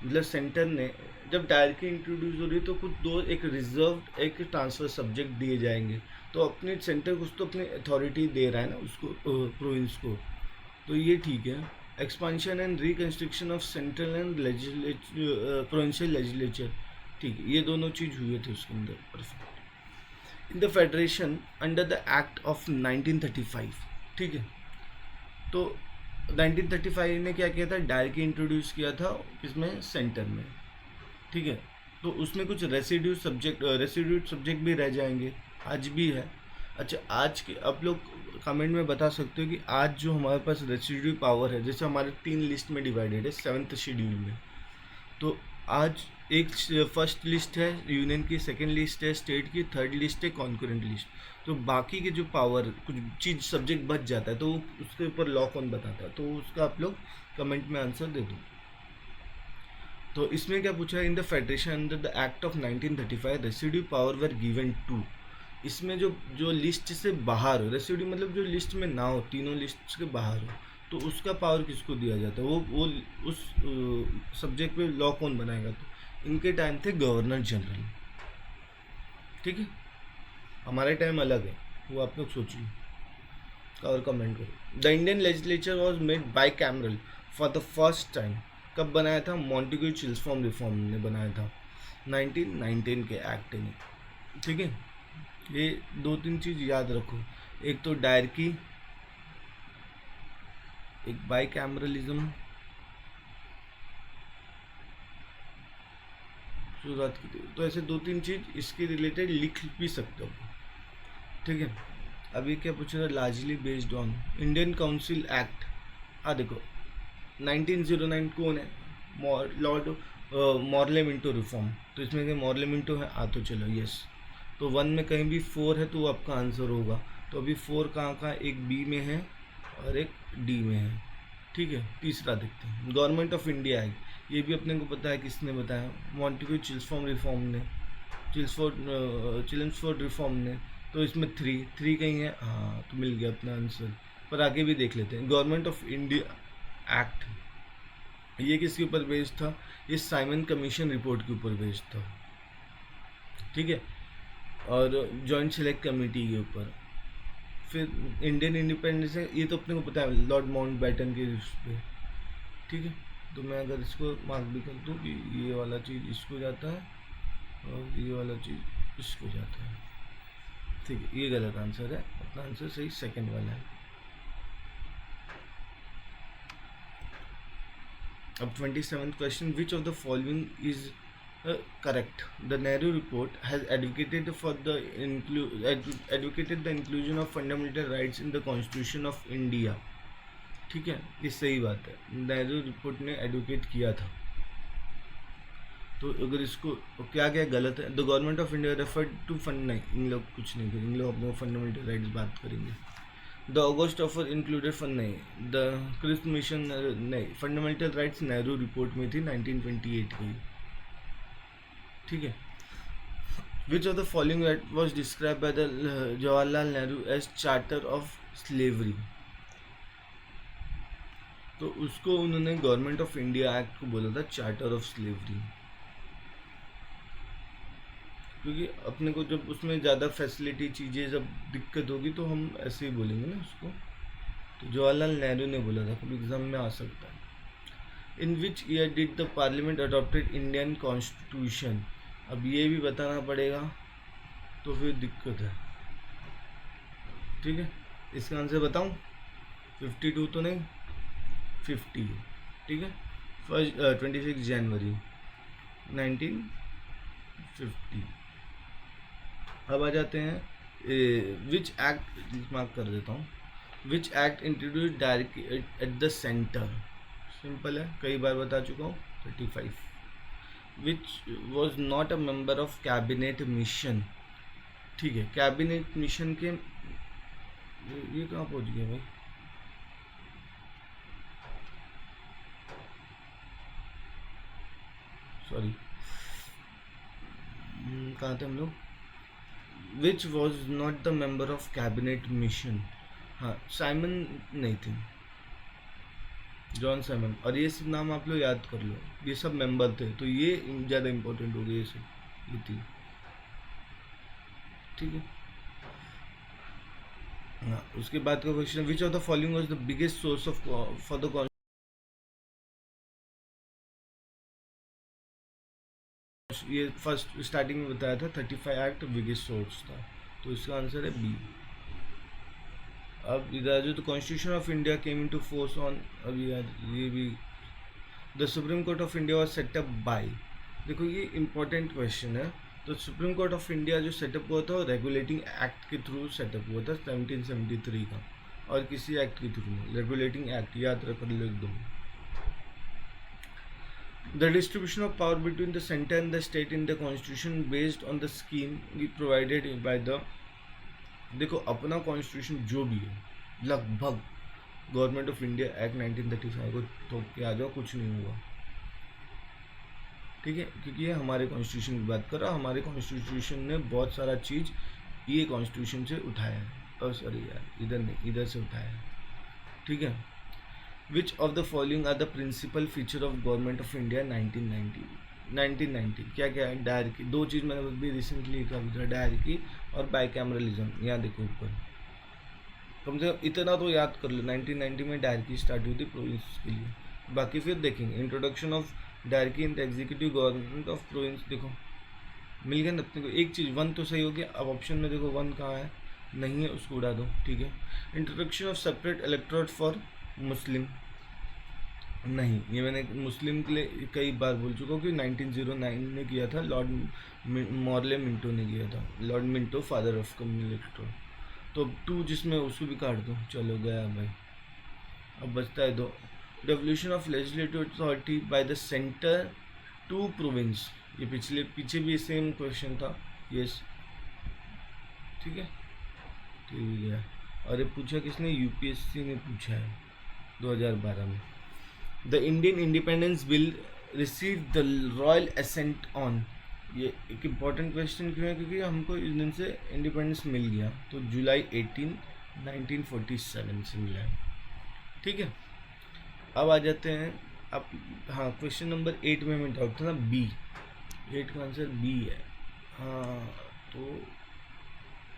मतलब सेंटर ने जब डायरेक्टली इंट्रोड्यूस हो रही है तो कुछ दो, एक रिजर्व, एक ट्रांसफर सब्जेक्ट दिए जाएंगे, तो अपने सेंटर कुछ तो अपनी अथॉरिटी दे रहा है ना उसको, प्रोविंस को, तो ये ठीक है। Expansion and reconstruction of central and provincial legislature, ठीक है, ये दोनों चीज़ हुए थे उसके अंदर, perfect. In the federation under the act of 1935, ठीक है। तो 1935 ने क्या किया था, डायरेक्टली इंट्रोड्यूस किया था किसमें, सेंटर में, ठीक है। तो उसमें कुछ रेसिड्यू सब्जेक्ट भी रह जाएंगे, आज भी है। अच्छा, आज के आप लोग कमेंट में बता सकते हो कि आज जो हमारे पास रेसिड्यू पावर है, जैसे हमारे 3 लिस्ट में डिवाइडेड है 7th शेड्यूल में, तो आज एक फर्स्ट लिस्ट है यूनियन की, सेकंड लिस्ट है स्टेट की, थर्ड लिस्ट है कॉन्करेंट लिस्ट, तो बाकी के जो पावर कुछ चीज़ सब्जेक्ट बच जाता है तो उसके ऊपर लॉ कौन बताता है, तो उसका आप लोग कमेंट में आंसर दे दो। तो इसमें क्या पूछा है, in the federation under the act of 1935 residue power were given to, इसमें जो लिस्ट से बाहर हो, रेसिड्यू मतलब जो लिस्ट में ना हो, तीनों लिस्ट के बाहर हो, तो उसका पावर किसको दिया जाता है, वो उस सब्जेक्ट पे लॉ कौन बनाएगा, तो इनके टाइम थे गवर्नर जनरल, ठीक है। हमारे टाइम अलग है, वो आप लोग सोचिए और कमेंट करो। The Indian legislature was made by cameral for the first time, कब बनाया था, मॉन्टेग्यू चिल्सफॉर्म रिफॉर्म ने बनाया था 1919 के एक्ट में, ठीक है। ये 2-3 चीज़ याद रखो, एक तो डायरकी, एक बाई कैमरलिज्म शुरुआत की थी, तो ऐसे 2-3 चीज़ इसके रिलेटेड लिख भी सकते हो, ठीक है। अभी क्या पूछ रहा है, largely based on Indian council act, देखो 1909 कौन है, लॉर्ड मॉर्ले मिंटो रिफॉर्म, तो इसमें मॉर्ले मिंटो है, तो चलो यस, तो 1 में कहीं भी 4 है तो वो आपका आंसर होगा, तो अभी 4 कहाँ, एक बी में है और एक डी में है, ठीक है। तीसरा देखते हैं, गवर्नमेंट ऑफ इंडिया एक्ट, ये भी अपने को पता है किसने बताया, मॉन्टेग्यू चिल्सफॉर्म रिफॉर्म ने, चिल्सफोर्ड रिफॉर्म ने, तो इसमें 3 कहीं है, हाँ तो मिल गया अपना आंसर। पर आगे भी देख लेते हैं, गवर्नमेंट ऑफ इंडिया एक्ट, ये किसके ऊपर बेस्ड था, ये साइमन कमीशन रिपोर्ट के ऊपर बेस्ड था, ठीक है, और जॉइंट सेलेक्ट कमेटी के ऊपर। फिर इंडियन इंडिपेंडेंस है, ये तो अपने को पता है लॉर्ड माउंटबेटन के उस पर, ठीक है। तो मैं अगर इसको मार्क भी कर दूँ कि ये वाला चीज़ इसको जाता है और ये वाला चीज़ इसको जाता है, ठीक है, ये गलत आंसर है, अपना आंसर सही सेकंड वाला है। अब 27th question, which of the following is correct, the Nehru report has advocated the inclusion of fundamental rights in the constitution of India, ठीक है, ये सही बात है, नेहरू रिपोर्ट ने एडवोकेट किया था। तो अगर इसको क्या क्या गलत है, the Government of India referred to fund, नहीं, इन लोग कुछ नहीं करेंगे, इन लोग अपने फंडामेंटल राइट्स बात करेंगे। The August offer included fun नहीं, द क्रिस्प मिशन नहीं, फंडामेंटल राइट्स नेहरू रिपोर्ट में थी 1928 की, ठीक है। Which of the following was describe by the Jawaharlal Nehru as charter of slavery, तो उसको उन्होंने गवर्नमेंट ऑफ इंडिया एक्ट को बोला था चार्टर ऑफ स्लेवरी, क्योंकि अपने को जब उसमें ज़्यादा फैसिलिटी चीज़ें जब दिक्कत होगी तो हम ऐसे ही बोलेंगे ना उसको, तो जवाहरलाल नेहरू ने बोला था, कभी एग्जाम में आ सकता है। In which year did the parliament adopted Indian constitution, अब ये भी बताना पड़ेगा तो फिर दिक्कत है, ठीक है। इसका आंसर बताऊं, 52 तो नहीं, 50, ठीक है। 26 जनवरी 1950। अब आ जाते हैं विच एक्ट, मार्क कर देता हूँ, which act introduce direct at the centre, simple है, कई बार बता चुका हूँ, 35। Which was not a member of cabinet mission, ठीक है। कैबिनेट मिशन के ये कहाँ पहुँच गया भाई, सॉरी, कहाँ थे हम लोग, which was not the member of cabinet mission, हाँ साइमन नहीं थे, जॉन साइमन, और ये सब नाम आप लोग याद कर लो, ये सब मेंबर थे, तो ये ज़्यादा इंपॉर्टेंट हो गया, ये सब ये थी, ठीक है। हाँ, उसके बाद का question, which of the following was the biggest source of for the, ये फर्स्ट स्टार्टिंग में बताया था 35 एक्ट बिगेस्ट सोर्स था, तो इसका आंसर है बी। अब इधर जो, तो Constitution of India came into force on, अब ये भी, the Supreme court of India was set up by, देखो ये इंपॉर्टेंट क्वेश्चन है, तो सुप्रीम कोर्ट ऑफ इंडिया जो सेटअप हुआ था वो रेगुलेटिंग एक्ट के थ्रू सेटअप हुआ था 1773 का, और किसी एक्ट के थ्रू नहीं, रेगुलेटिंग एक्ट, याद रख लो एकदम। The distribution of power between the center and the state in the constitution based on the scheme provided by the, देखो अपना कॉन्स्टिट्यूशन जो भी है लगभग गवर्नमेंट ऑफ इंडिया एक्ट 1935 को ठोक के आ जाओ, कुछ नहीं हुआ, ठीक है, क्योंकि ये हमारे कॉन्स्टिट्यूशन की बात कर रहा, हमारे कॉन्स्टिट्यूशन ने बहुत सारा चीज़ ये कॉन्स्टिट्यूशन से उठाया है, और सॉरी यार इधर नहीं, इधर से उठाया है, ठीक है। Which of the following are the principal feature of government of India 1990? क्या क्या है, डायरेक्टी, दो चीज़ मैंने भी रिसेंटली लिखा था, डायरेक्टी और बाइकैमरलिज्म, यहाँ देखो ऊपर, कम से कम इतना तो याद कर लो, 1990 में डायरेक्टी स्टार्ट हुई थी प्रोविंस के लिए, बाकी फिर देखेंगे। Introduction of dietary in the executive government of province, देखो मिल गया ना अपने को एक चीज़, वन तो सही हो गया, अब ऑप्शन में देखो वन कहाँ है, नहीं है, उसको उड़ा दो, ठीक है। Introduction of separate electorate for Muslim, नहीं, ये मैंने मुस्लिम के लिए कई बार बोल चुका हूँ कि 1909 में किया था, लॉर्ड मॉर्ले मिंटो ने किया था, Lord Minto father of communal electoral, तो 2 जिसमें उसको भी काट दो, चलो गया भाई। अब बचता है 2, devolution of legislative authority by the centre to province, ये पीछे भी सेम क्वेश्चन था, यस, ठीक है, ठीक है। और ये पूछा किसने, यूपीएससी ने पूछा है 2012 में। The Indian independence bill receive the royal assent on, ये एक इम्पॉर्टेंट क्वेश्चन क्यों है, क्योंकि हमको इस दिन से इंडिपेंडेंस मिल गया, तो जुलाई 18, 1947 से मिला है, ठीक है। अब आ जाते हैं, अब हाँ क्वेश्चन नंबर 8 में मैं डाउट था ना, बी, 8 का आंसर बी है, हाँ तो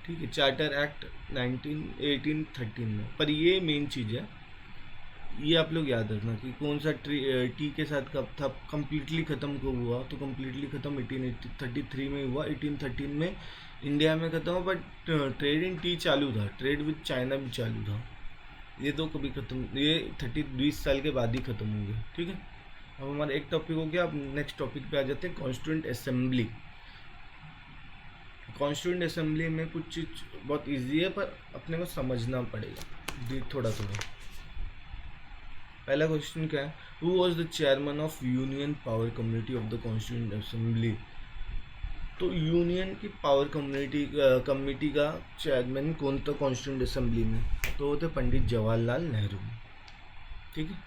ठीक है, चार्टर एक्ट 1813 में, पर ये मेन चीज़ है, ये आप लोग याद रखना कि कौन सा टी के साथ कब था, कम्प्लीटली ख़त्म कब हुआ, तो कम्प्लीटली ख़त्म 1833 में हुआ, 1813 में इंडिया में ख़त्म हुआ, बट ट्रेड इन टी चालू था, ट्रेड विद चाइना भी चालू था, ये तो कभी ख़त्म, ये 20 साल के बाद ही ख़त्म हो गया, ठीक है। अब हमारा एक टॉपिक हो गया, अब नेक्स्ट टॉपिक पे आ जाते हैं, कॉन्स्टिट्यूएंट असेंबली। कॉन्स्टिट्यूएंट असेंबली में कुछ चीज़ बहुत ईजी है, पर अपने को समझना पड़ेगा थोड़ा थोड़ा। पहला क्वेश्चन क्या है, who was the chairman of union power community of the constituent assembly, तो यूनियन की पावर कम्युनिटी का चेयरमैन कौन था कॉन्स्टिट्यूएंट असेंबली में, तो वो थे पंडित जवाहरलाल नेहरू। ठीक है।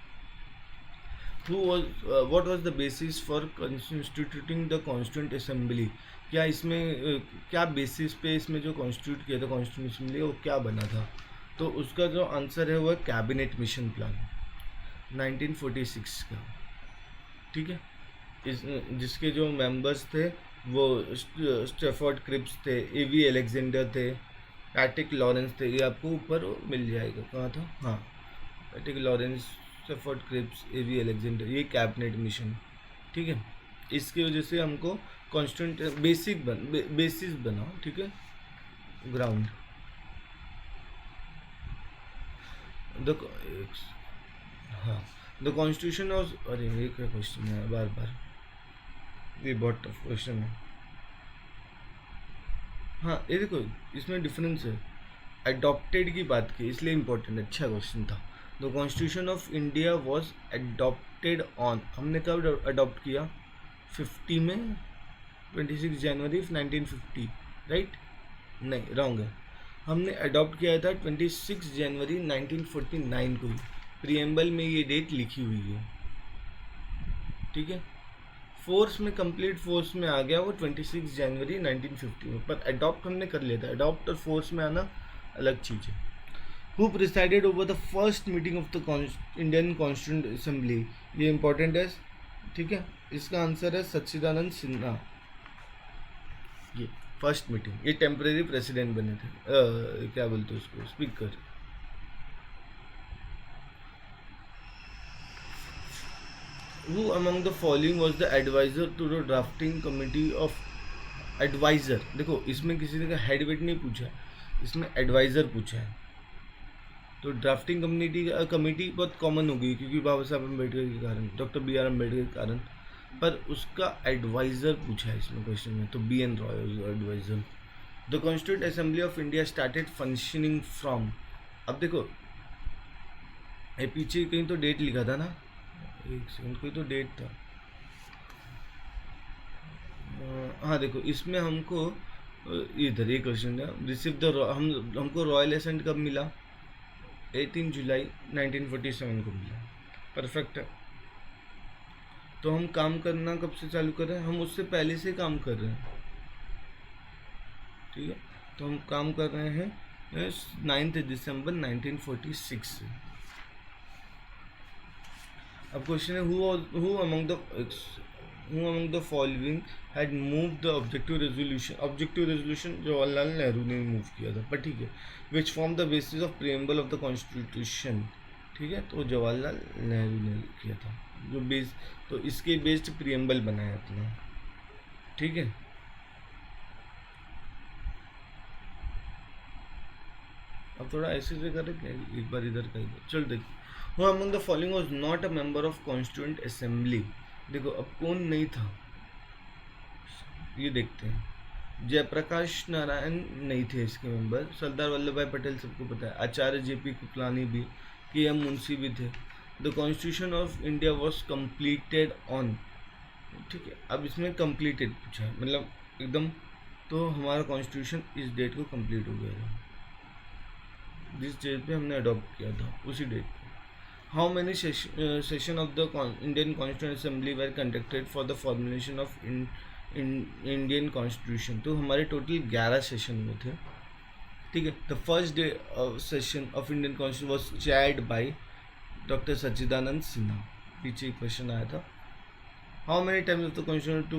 what was the basis for constituting the constituent assembly? क्या इसमें क्या बेसिस पे इसमें जो कॉन्स्टिट्यूट किया था कॉन्स्टिट्यूंट असेंबली वो क्या बना था? तो उसका जो आंसर है वो है कैबिनेट मिशन प्लान 1946 का। ठीक है। इस जिसके जो मेंबर्स थे वो स्टेफर्ड क्रिप्स थे, एवी अलेक्जेंडर थे, पैट्रिक लॉरेंस थे। ये आपको ऊपर मिल जाएगा, कहाँ था? हाँ, पैट्रिक लॉरेंस, स्टेफर्ड क्रिप्स, एवी अलेक्जेंडर, ये कैबिनेट मिशन। ठीक है। इसकी वजह से हमको कॉन्स्टेंट बेसिस बना। ठीक है, ग्राउंड द हाँ द कॉन्स्टिट्यूशन ऑफ, अरे ये क्या क्वेश्चन है बार बार, ये बहुत टफ क्वेश्चन है। हाँ ये देखो इसमें डिफरेंस है, अडॉप्टेड की बात की इसलिए इम्पोर्टेंट, अच्छा क्वेश्चन था। The constitution of India was adopted on, हमने कब अडॉप्ट किया? 50 में, 26 जनवरी 1950, राइट? नहीं, रॉन्ग है। हमने अडॉप्ट किया था 26 जनवरी 1949 को ही, प्रीएम्बल में ये डेट लिखी हुई है। ठीक है। फोर्स में, कंप्लीट फोर्स में आ गया वो 26 जनवरी 1950 में, पर अडॉप्ट हमने कर लिया था। अडॉप्ट और फोर्स में आना अलग चीज़ है। Who presided over the first meeting of the Indian constituent assembly? ये इंपॉर्टेंट है। ठीक है, इसका आंसर है सच्चिदानंद सिन्हा। ये फर्स्ट मीटिंग, ये टेम्परेरी प्रेसिडेंट बने थे, क्या बोलते हैं उसको, speaker. Who among the following was the advisor to the drafting committee of advisor? देखो इसमें किसी ने का हेड वेट नहीं पूछा, इसमें एडवाइज़र पूछा है। तो ड्राफ्टिंग कमेटी बहुत कॉमन हो गई क्योंकि बाबा साहब अम्बेडकर के कारण, डॉक्टर बी आर अम्बेडकर के कारण, पर उसका एडवाइज़र पूछा है इसमें क्वेश्चन में, तो B N Roy adviser. The constituent assembly of India started functioning from, अब देखो ये पीछे कहीं तो डेट लिखा था ना, एक सेकंड, कोई तो डेट था। हाँ देखो इसमें हमको इधर ये क्वेश्चन है, रिसीव द हमको रॉयल एसेंट कब मिला? 18 जुलाई 1947 को मिला। परफेक्ट है। तो हम काम करना कब से चालू कर रहे हैं? हम उससे पहले से काम कर रहे हैं। ठीक है, तो हम काम कर रहे हैं 9 दिसंबर 1946 से। अब क्वेश्चन है who among the following had moved the objective resolution? objective resolution Jawaharlal Nehru ने मूव किया था, पर ठीक है, which form the basis of preamble of the constitution? ठीक है, तो जवाहरलाल नेहरू ने किया था जो बेस, तो इसके बेस्ड प्रियम्बल बनाया अपना। ठीक है, अब थोड़ा ऐसे से करें क्या, एक बार इधर का इधर, चल देखो। Who among the following was not a member of Constituent Assembly? देखो अब कौन नहीं था, ये देखते हैं। जयप्रकाश नारायण नहीं थे इसके मेंबर, सरदार वल्लभ भाई पटेल सबको पता है, आचार्य जेपी कृपलानी भी, के एम मुंशी भी थे। The constitution of India was completed on, ठीक है, अब इसमें कम्प्लीटेड पूछा है, मतलब एकदम, तो हमारा कॉन्स्टिट्यूशन इस डेट को कम्प्लीट हो गया था, जिस डेट पे हमने अडॉप्ट किया था उसी डेट पे। How many session of the Indian constituent assembly were conducted for the formulation of Indian constitution? तो हमारे टोटल 11 सेशन में थे। ठीक है, the first day session of Indian constitution was chaired by doctor Sachchidanand Sinha. पीछे क्वेश्चन आया था, how many times of the constitution to,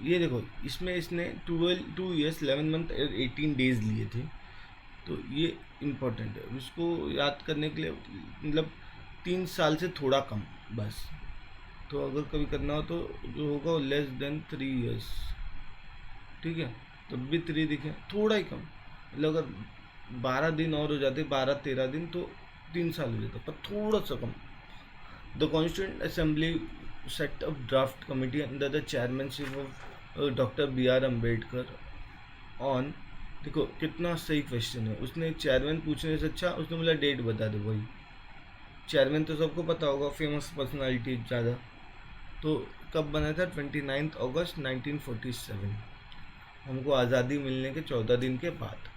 ये देखो इसमें इसने 2 years 11 month 18 days लिए थे, तो ये इम्पोर्टेंट है, इसको याद करने के लिए, मतलब 3 साल से थोड़ा कम बस, तो अगर कभी करना हो तो जो होगा वो लेस देन 3 years। ठीक है, तो भी 3 दिखे, थोड़ा ही कम, मतलब अगर 12 दिन और हो जाते, 12-13 दिन, तो 3 साल हो जाता, पर थोड़ा सा कम। The constituent assembly set up draft committee under the chairmanship of doctor B R Ambedkar on, देखो कितना सही क्वेश्चन है, उसने चेयरमैन पूछने से अच्छा उसने बोला डेट बता दो। भाई चेयरमैन तो सबको पता होगा, फेमस पर्सनालिटी ज़्यादा, तो कब बना था? 29 अगस्त 1947, हमको आज़ादी मिलने के 14 दिन के बाद।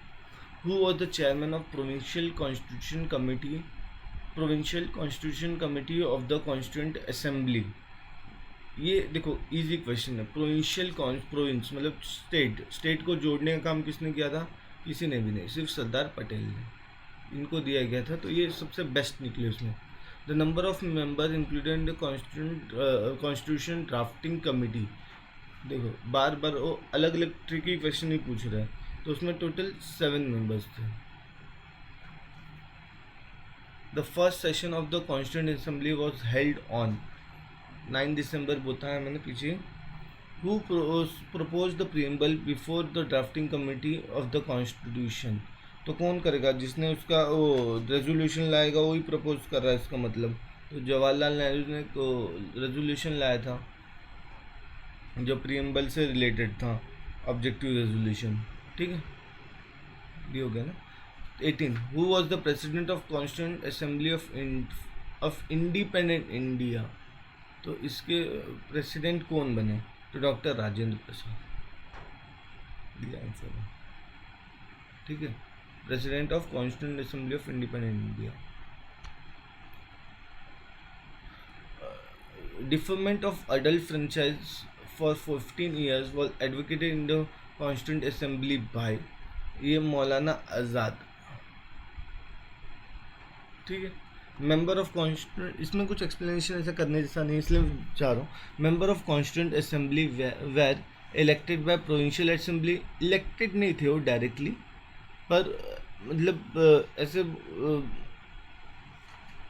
Who was the chairman of provincial constitution committee of the constituent assembly. ये देखो इजी क्वेश्चन है। प्रोविंस मतलब स्टेट को जोड़ने का काम किसने किया था? किसी ने भी नहीं, सिर्फ सरदार पटेल ने, इनको दिया गया था। तो ये सबसे बेस्ट निकले उसमें। The number of member included in the constitution drafting committee. देखो बार बार वो अलग अलग ट्रिकी क्वेश्चन ही पूछ रहा है, तो उसमें टोटल 7 मेंबर्स थे। The first session of the constituent assembly was held on 9 दिसंबर, बताया मैंने पीछे। Who proposed the preamble before the drafting committee of the constitution? तो कौन करेगा? जिसने उसका वो रेजोल्यूशन लाएगा वही प्रपोज कर रहा है, इसका मतलब। तो जवाहरलाल नेहरू ने रेजोल्यूशन लाया था जो प्रीएम्बल से रिलेटेड था, ऑब्जेक्टिव रेजोल्यूशन। ठीक है, ये हो गया ना। 18 who was the president of constituent assembly of independent India. तो इसके प्रेसिडेंट कौन बने? तो डॉक्टर राजेंद्र प्रसाद, ये आंसर है। ठीक है, president of constituent assembly of independent India. Deferment of adult franchise for 15 years was advocated in the constituent assembly bye, ये मौलाना आज़ाद। ठीक है, मेंबर ऑफ कॉन्स्टिट्यूंट, इसमें कुछ एक्सप्लेनेशन ऐसा करने जैसा नहीं, इसलिए चाह रहा हूँ। Member of constituent assembly were elected by provincial assembly. Elected नहीं थे वो डायरेक्टली, पर मतलब ऐसे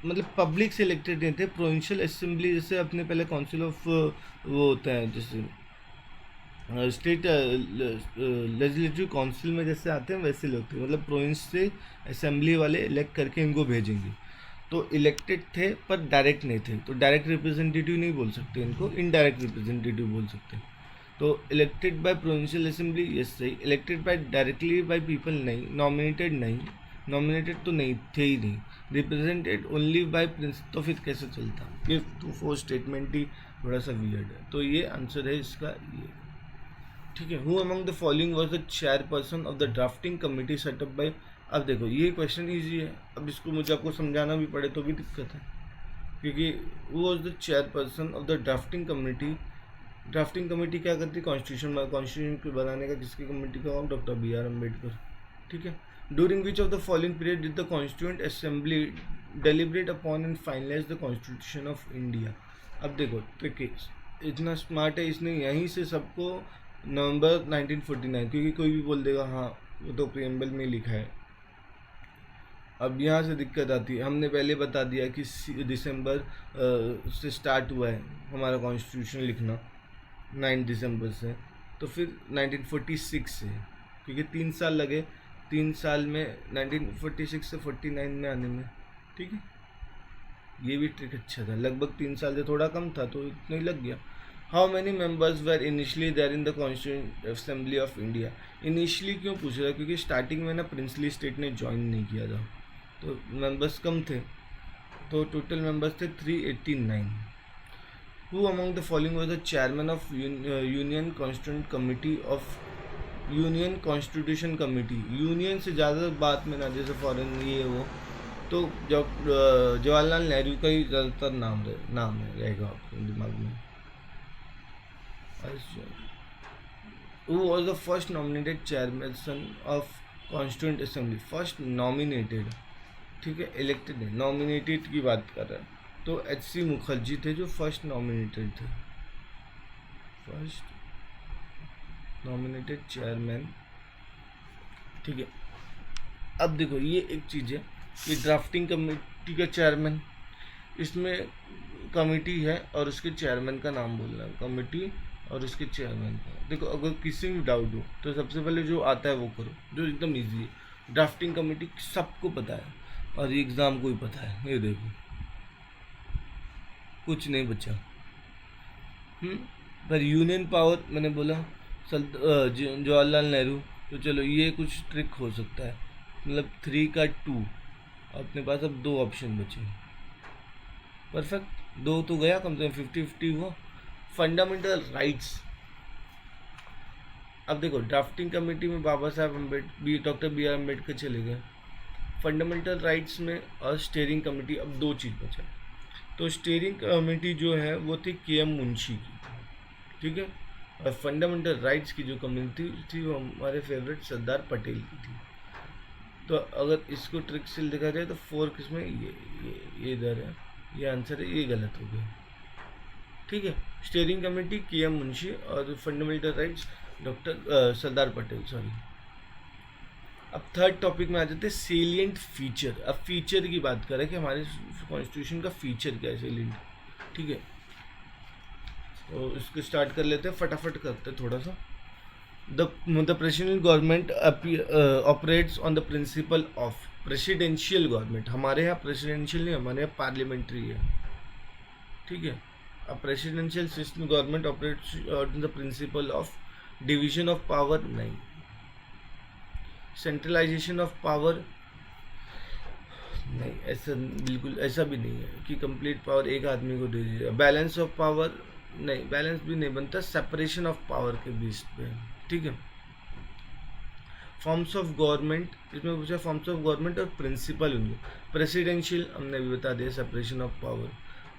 मतलब पब्लिक से इलेक्टेड नहीं थे। प्रोविंशियल असेंबली जैसे अपने पहले काउंसिल ऑफ वो होता है, जैसे स्टेट लेजिस्लेटिव काउंसिल में जैसे आते हैं वैसे लोग थे, मतलब प्रोविंस से असेंबली वाले इलेक्ट करके इनको भेजेंगे। तो इलेक्टेड थे पर डायरेक्ट नहीं थे, तो डायरेक्ट रिप्रेजेंटेटिव नहीं बोल सकते इनको, इनडायरेक्ट रिप्रेजेंटेटिव बोल सकते हैं। तो elected by provincial assembly, yes सही। Elected by directly by people नहीं, नॉमिनेटेड नहीं, नॉमिनेटेड तो नहीं थे ही नहीं। रिप्रेजेंटेड ओनली बाय प्रिंस, तो फिर कैसे चलता? ये टू फोर स्टेटमेंट ही थोड़ा सा वियर्ड है। तो ये आंसर है इसका ये। ठीक है, who among the following was the chairperson of the drafting committee setup by. अब देखो ये क्वेश्चन इजी है, अब इसको मुझे आपको समझाना भी पड़े तो भी दिक्कत है, क्योंकि who was the chairperson of the drafting committee. Drafting committee क्या करती है? कॉन्स्टिट्यूशन को बनाने का किसकी कमेटी का? Doctor BR Ambedkar. ठीक है, during which of the following period did the constituent assembly deliberate upon and finalise the constitution of India. अब देखो ट्रिक इतना स्मार्ट है, इसने यहीं से सबको नवंबर 1949, क्योंकि कोई भी बोल देगा हाँ वो तो प्रीएम्बल में लिखा है। अब यहाँ से दिक्कत आती है, हमने पहले बता दिया कि दिसंबर से स्टार्ट हुआ है हमारा कॉन्स्टिट्यूशन लिखना, 9 दिसंबर से, तो फिर 1946 से, क्योंकि 3 साल लगे, 3 साल में 1946 से 49 में आने में। ठीक है, ये भी ट्रिक अच्छा था, लगभग 3 साल से थोड़ा कम था तो इतना ही लग गया। How many members were initially there in the constituent assembly of India. Initially क्यों पूछ रहा है? क्योंकि स्टार्टिंग में ना प्रिंसली स्टेट ने ज्वाइन नहीं किया था, तो मेंबर्स कम थे, तो टोटल मेंबर्स थे 389। Who among the following was the chairman of union constituent committee of union constitution committee. Union से ज़्यादा बात में ना, जैसे फॉरेन ये वो, तो जब जवाहरलाल नेहरू का ही ज़्यादातर नाम रहेगा आपके दिमाग में। Who was the first nominated chairperson of Constituent Assembly? First nominated, ठीक है, इलेक्टेड है, नॉमिनेटेड की बात कर रहा है। तो HC मुखर्जी थे जो फर्स्ट नॉमिनेटेड थे, फर्स्ट नॉमिनेटेड चेयरमैन। ठीक है, अब देखो ये एक चीज़ है कि ड्राफ्टिंग कमेटी का चेयरमैन, इसमें कमेटी है और उसके चेयरमैन का नाम बोलना है, कमेटी और उसके चेयरमैन का। देखो अगर किसी भी डाउट हो तो सबसे पहले जो आता है वो करो, जो एकदम इजी है। ड्राफ्टिंग कमेटी सबको पता है और ये एग्ज़ाम को ही पता है, ये देखो कुछ नहीं बचा। पर यूनियन पावर मैंने बोला जवाहरलाल नेहरू, तो चलो ये कुछ ट्रिक हो सकता है, मतलब 3 का 2, अपने पास अब 2 ऑप्शन बचे। परफेक्ट, 2 तो गया, कम से कम 50-50 हुआ। फंडामेंटल राइट्स, अब देखो, ड्राफ्टिंग कमेटी में बाबा साहब डॉक्टर बी आर अम्बेडकर चले गए। फंडामेंटल राइट्स में और स्टीयरिंग कमेटी, अब दो चीज़ बचा। तो स्टीयरिंग कमेटी जो है वो थी के एम मुंशी की, ठीक है। और फंडामेंटल राइट्स की जो कमेटी थी वो हमारे फेवरेट सरदार पटेल की थी। तो अगर इसको ट्रिक से देखा जाए तो 4 किसमें ये इधर है, ये आंसर है, ये गलत हो गया, ठीक है। स्टीयरिंग कमेटी के एम मुंशी और fundamental rights doctor Sardar Patel, sorry. अब थर्ड टॉपिक में आ जाते हैं, सेलिएंट फीचर। अब फीचर की बात करें कि हमारे कॉन्स्टिट्यूशन का फीचर क्या है, सेलिएंट, ठीक है। तो इसको स्टार्ट कर लेते हैं, फटाफट करते हैं थोड़ा सा। The presidential government operates on the principle of presidential government। हमारे यहाँ प्रेसिडेंशियल नहीं, हमारे यहाँ पार्लियामेंट्री है, ठीक है। अब presidential system government operates on the principle of division of power नहीं, सेंट्रलाइजेशन ऑफ पावर नहीं, ऐसा बिल्कुल ऐसा भी नहीं है कि कंप्लीट पावर एक आदमी को दे दीजिए। बैलेंस ऑफ पावर नहीं, बैलेंस भी नहीं बनता, सेपरेशन ऑफ पावर के बीच पे, ठीक है। फॉर्म्स ऑफ गवर्नमेंट, इसमें पूछा फॉर्म्स ऑफ गवर्नमेंट और प्रिंसिपल उनके। प्रेसिडेंशियल हमने भी बता दिया, separation of power.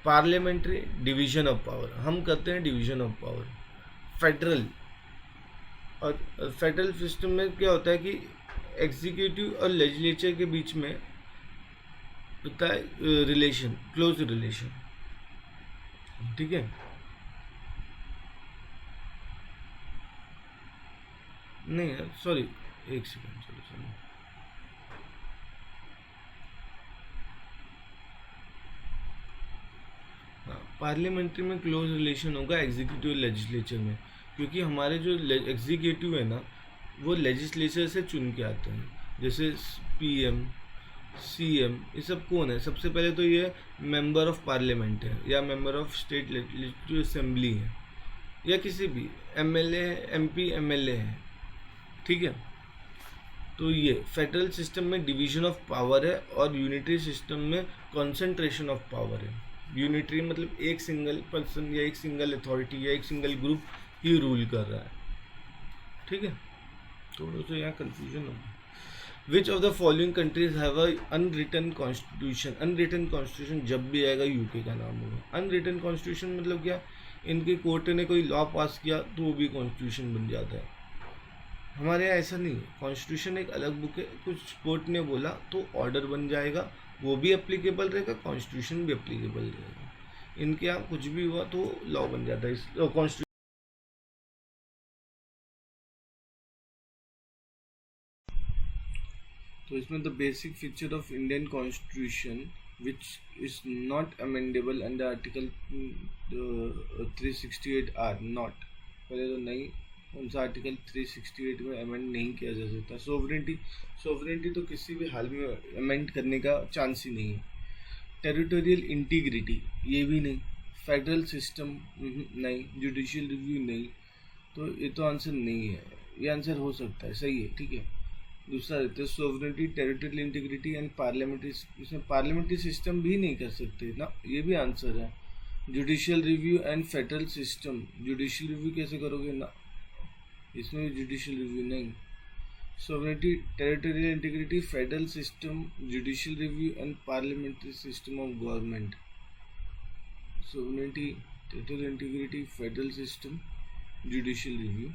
Parliamentary, division of power, हम करते हैं डिवीजन ऑफ पावर। फेडरल, और फेडरल सिस्टम में क्या होता है कि एग्जीक्यूटिव और लेजिस्लेचर के बीच में होता है रिलेशन, क्लोज रिलेशन, ठीक है। नहीं सॉरी, एक सेकंड, चलो। हाँ, पार्लियामेंट्री में क्लोज रिलेशन होगा एग्जीक्यूटिव लेजिस्लेचर में, क्योंकि हमारे जो एग्जीक्यूटिव है ना वो लेजिस्लेचर से चुन के आते हैं। जैसे पीएम, सीएम, ये सब कौन है? सबसे पहले तो ये मेंबर ऑफ पार्लियामेंट है या member of state legislative assembly है, या किसी भी एमएलए है, एमपी एमएलए है, ठीक है। तो ये फेडरल सिस्टम में डिवीजन ऑफ पावर है और यूनिटरी सिस्टम में कॉन्सेंट्रेशन ऑफ पावर है। यूनिटरी मतलब एक सिंगल पर्सन या एक सिंगल अथॉरिटी या एक सिंगल ग्रुप ही रूल कर रहा है, ठीक है। थोड़ा सा यहाँ कंफ्यूजन होगा। विच of the following countries have a unwritten constitution? Unwritten constitution जब भी आएगा यूके का नाम होगा। अनरिटन कॉन्स्टिट्यूशन मतलब क्या? इनके कोर्ट ने कोई लॉ पास किया तो वो भी कॉन्स्टिट्यूशन बन जाता है। हमारे यहाँ ऐसा नहीं है, कॉन्स्टिट्यूशन एक अलग बुक है, कुछ कोर्ट ने बोला तो ऑर्डर बन जाएगा, वो भी एप्लीकेबल रहेगा, कॉन्स्टिट्यूशन भी एप्लीकेबल रहेगा। इनके यहाँ कुछ भी हुआ तो लॉ बन जाता है, कॉन्स्टिट्यूशन। तो इसमें the basic feature of Indian constitution which is not amendable under article 368 are not, पहले तो नहीं, कौन सा आर्टिकल 368 में अमेंड नहीं किया जा सकता। सोवरेनिटी तो किसी भी हाल में अमेंड करने का चांस ही नहीं है। टेरिटोरियल इंटीग्रिटी ये भी नहीं। फेडरल सिस्टम नहीं। जुडिशियल रिव्यू नहीं। तो ये तो आंसर नहीं है, ये आंसर हो सकता है, सही है, ठीक है। दूसरा रहता है sovereignty, territorial integrity and parliamentary. इसमें पार्लियामेंट्री सिस्टम भी नहीं कर सकते ना, ये भी आंसर है। Judicial review and federal system, judicial review कैसे करोगे ना, इसमें भी जुडिशियल रिव्यू नहीं। Sovereignty, territorial integrity, federal system, judicial review and parliamentary system of government. Sovereignty, territorial integrity, federal system, judicial review,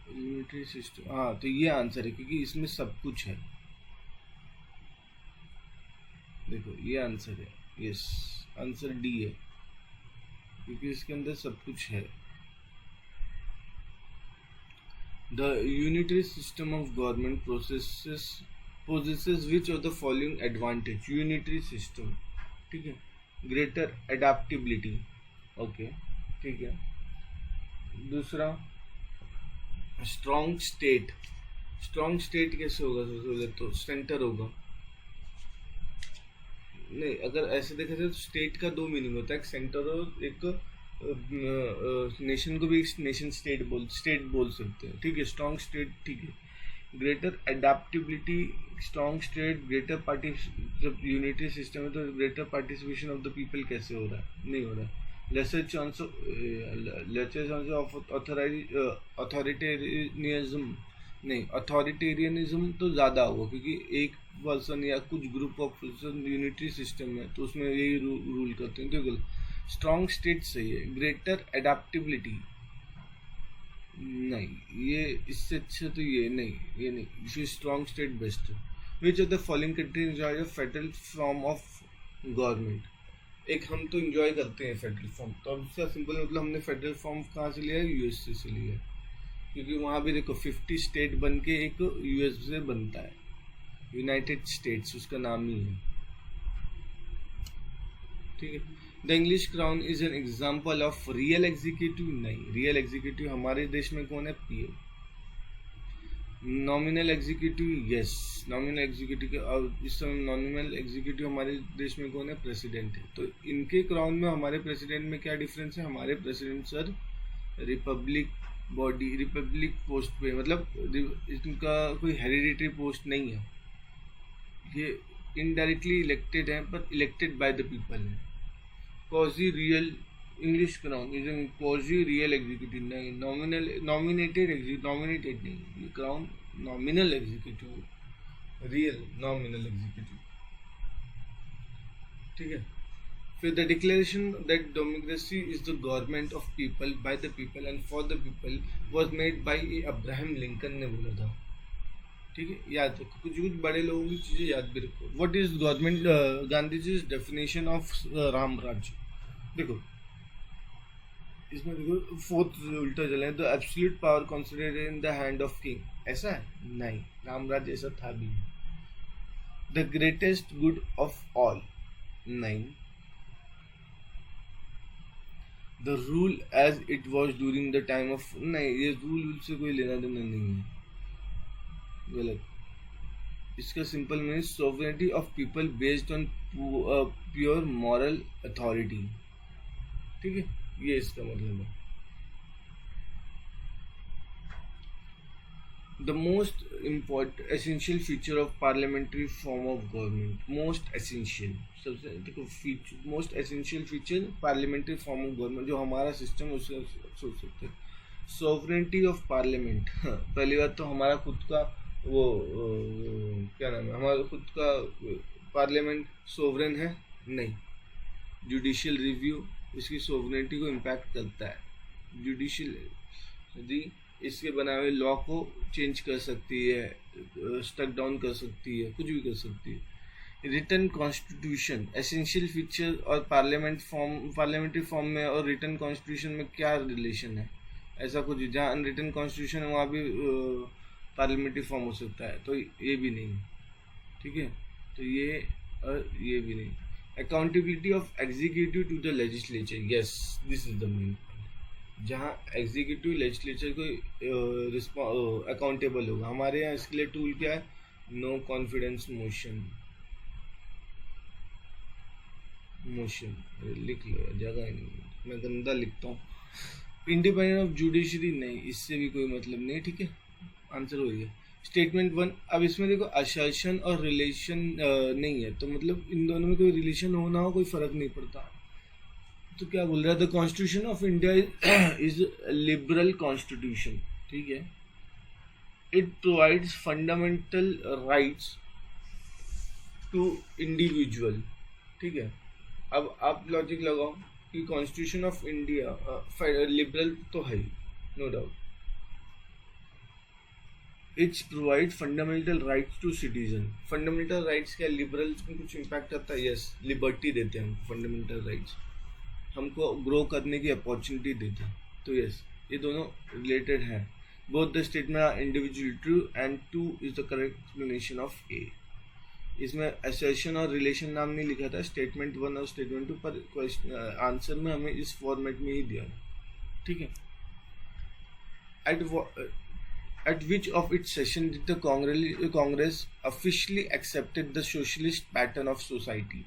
parliamentary system. हाँ, तो ये आंसर है क्योंकि इसमें सब कुछ है। देखो ये आंसर है, यस, आंसर डी है क्योंकि इसके अंदर सब कुछ है। The unitary system of government possesses which of the following advantage? Unitary system, ठीक है। Greater adaptability, ओके, ठीक है। दूसरा स्ट्रॉन्ग स्टेट। स्ट्रॉन्ग स्टेट कैसे होगा? सबसे पहले तो सेंटर होगा। नहीं, अगर ऐसे देखा जाए तो स्टेट का दो मीनिंग होता है, एक सेंटर और एक नेशन को भी एक नेशन स्टेट बोल सकते हैं, ठीक है। स्ट्रॉन्ग स्टेट, ठीक है। Greater adaptability, strong state, greater party, जब यूनिटरी सिस्टम है तो greater participation of the people कैसे हो रहा है? नहीं हो रहा है। lesser chance of अथॉरिटेरियनिज्म नहीं, अथॉरिटेरियनिज्म तो ज़्यादा होगा क्योंकि एक पर्सन या कुछ group of person unitary system है तो उसमें यही रूल करते हैं। तो स्ट्रॉन्ग स्टेट सही है। ग्रेटर एडाप्टेबिलिटी नहीं, ये इससे अच्छा तो ये नहीं, स्ट्रॉन्ग स्टेट बेस्ट है। Which of the following country enjoy the federal form of government? एक हम तो एंजॉय करते हैं फेडरल फॉर्म, तो अब इसका सिंपल मतलब हमने फेडरल फॉर्म कहाँ से लिया है? यूएसए से लिया है, क्योंकि वहाँ भी देखो 50 स्टेट बन के एक यूएस से बनता है, यूनाइटेड स्टेट्स उसका नाम ही है। ठीक है। The English crown is an example of real executive नहीं, रियल एग्जीक्यूटिव हमारे देश में कौन है? PM. Nominal executive yes, nominal executive, और इस समय नॉमिनल एग्जीक्यूटिव हमारे देश में कौन है? प्रेसिडेंट है। तो इनके क्राउन में हमारे प्रेसिडेंट में क्या डिफरेंस है? हमारे president sir Republic body, Republic post पे, मतलब इनका कोई हेरिडिटरी पोस्ट नहीं है, ये इनडायरेक्टली इलेक्टेड है पर इलेक्टेड बाय द पीपल है। Quasi real English crown is an quasi real executive नहीं, नॉमिनेटेड नहीं, ये crown nominal executive, real nominal executive. ठीक है। फिर the declaration that democracy is the Government of people bye the people and for the people was made by Abraham Lincoln ने बोला था। ठीक है, याद रखो, कुछ बड़े लोगों की चीजें याद भी रखो। What is government, Gandhi ji definition of Ram Rajya? देखो इसमें देखो फोर्थ उल्टा चले, the absolute power concentrated in the hand of king, ऐसा है? नहीं, राम राज्य ऐसा था भी। The greatest good of all नहीं, the rule as it was during the time of नहीं, ये रूल से कोई लेना देना नहीं है, गलत। इसका simple meaning sovereignty of people based on pure moral authority. ठीक है, ये इसका मतलब है। The most important essential feature of parliamentary form of government, most essential, सबसे देखो feature, most essential feature parliamentary form of government जो हमारा सिस्टम है उससे सोच सकते हैं। सोवरेनिटी ऑफ पार्लियामेंट, पहली बात तो हमारा खुद का वो क्या नाम है, हमारा खुद का पार्लियामेंट सोवरेन है नहीं। जुडिशियल रिव्यू इसकी सोवरेनिटी को इम्पैक्ट करता है। जुडिशियल यदि इसके बनाए हुए लॉ को चेंज कर सकती है, स्टक डाउन कर सकती है, कुछ भी कर सकती है। रिटन कॉन्स्टिट्यूशन एसेंशियल फीचर, और पार्लियामेंट्री फॉर्म में और रिटन कॉन्स्टिट्यूशन में क्या रिलेशन है? ऐसा कुछ जहाँ अनरिटन कॉन्स्टिट्यूशन है वहाँ भी पार्लियामेंट्री फॉर्म हो सकता है, तो ये भी नहीं। ठीक है, तो ये भी नहीं। Accountability of executive to the legislature, yes this is the main, जहाँ एग्जीक्यूटिव लेजिस्लेचर को अकाउंटेबल होगा। हमारे यहाँ इसके लिए टूल क्या है? नो कॉन्फिडेंस मोशन, लिख लो, जगह नहीं, मैं गंदा लिखता हूँ। इंडिपेंडेंट ऑफ जुडिशरी नहीं, इससे भी कोई मतलब नहीं। ठीक है, आंसर हो गया। स्टेटमेंट 1, अब इसमें देखो असर्शन और रिलेशन नहीं है, तो मतलब इन दोनों में कोई रिलेशन हो ना हो कोई फर्क नहीं पड़ता। तो क्या बोल रहा है? The constitution of India is liberal constitution. ठीक है, it provides fundamental rights to individual. ठीक है, अब आप लॉजिक लगाओ कि कॉन्स्टिट्यूशन ऑफ इंडिया लिबरल तो है, no doubt. It's provide fundamental rights to citizen. Fundamental rights क्या लिबरल में कुछ इम्पैक्ट आता है? यस, लिबर्टी देते हैं हम, फंडामेंटल राइट्स हमको ग्रो करने की अपॉर्चुनिटी देते हैं, तो यस ये दोनों रिलेटेड हैं। Both the statement are individual true and 2 is the correct explanation of A. इसमें असर्शन और रिलेशन नाम नहीं लिखा था, स्टेटमेंट 1 और स्टेटमेंट 2, पर क्वेश्चन आंसर में हमें इस फॉर्मेट में ही दिया। ठीक है, At which of its session did the Congress officially accepted the socialist pattern of society?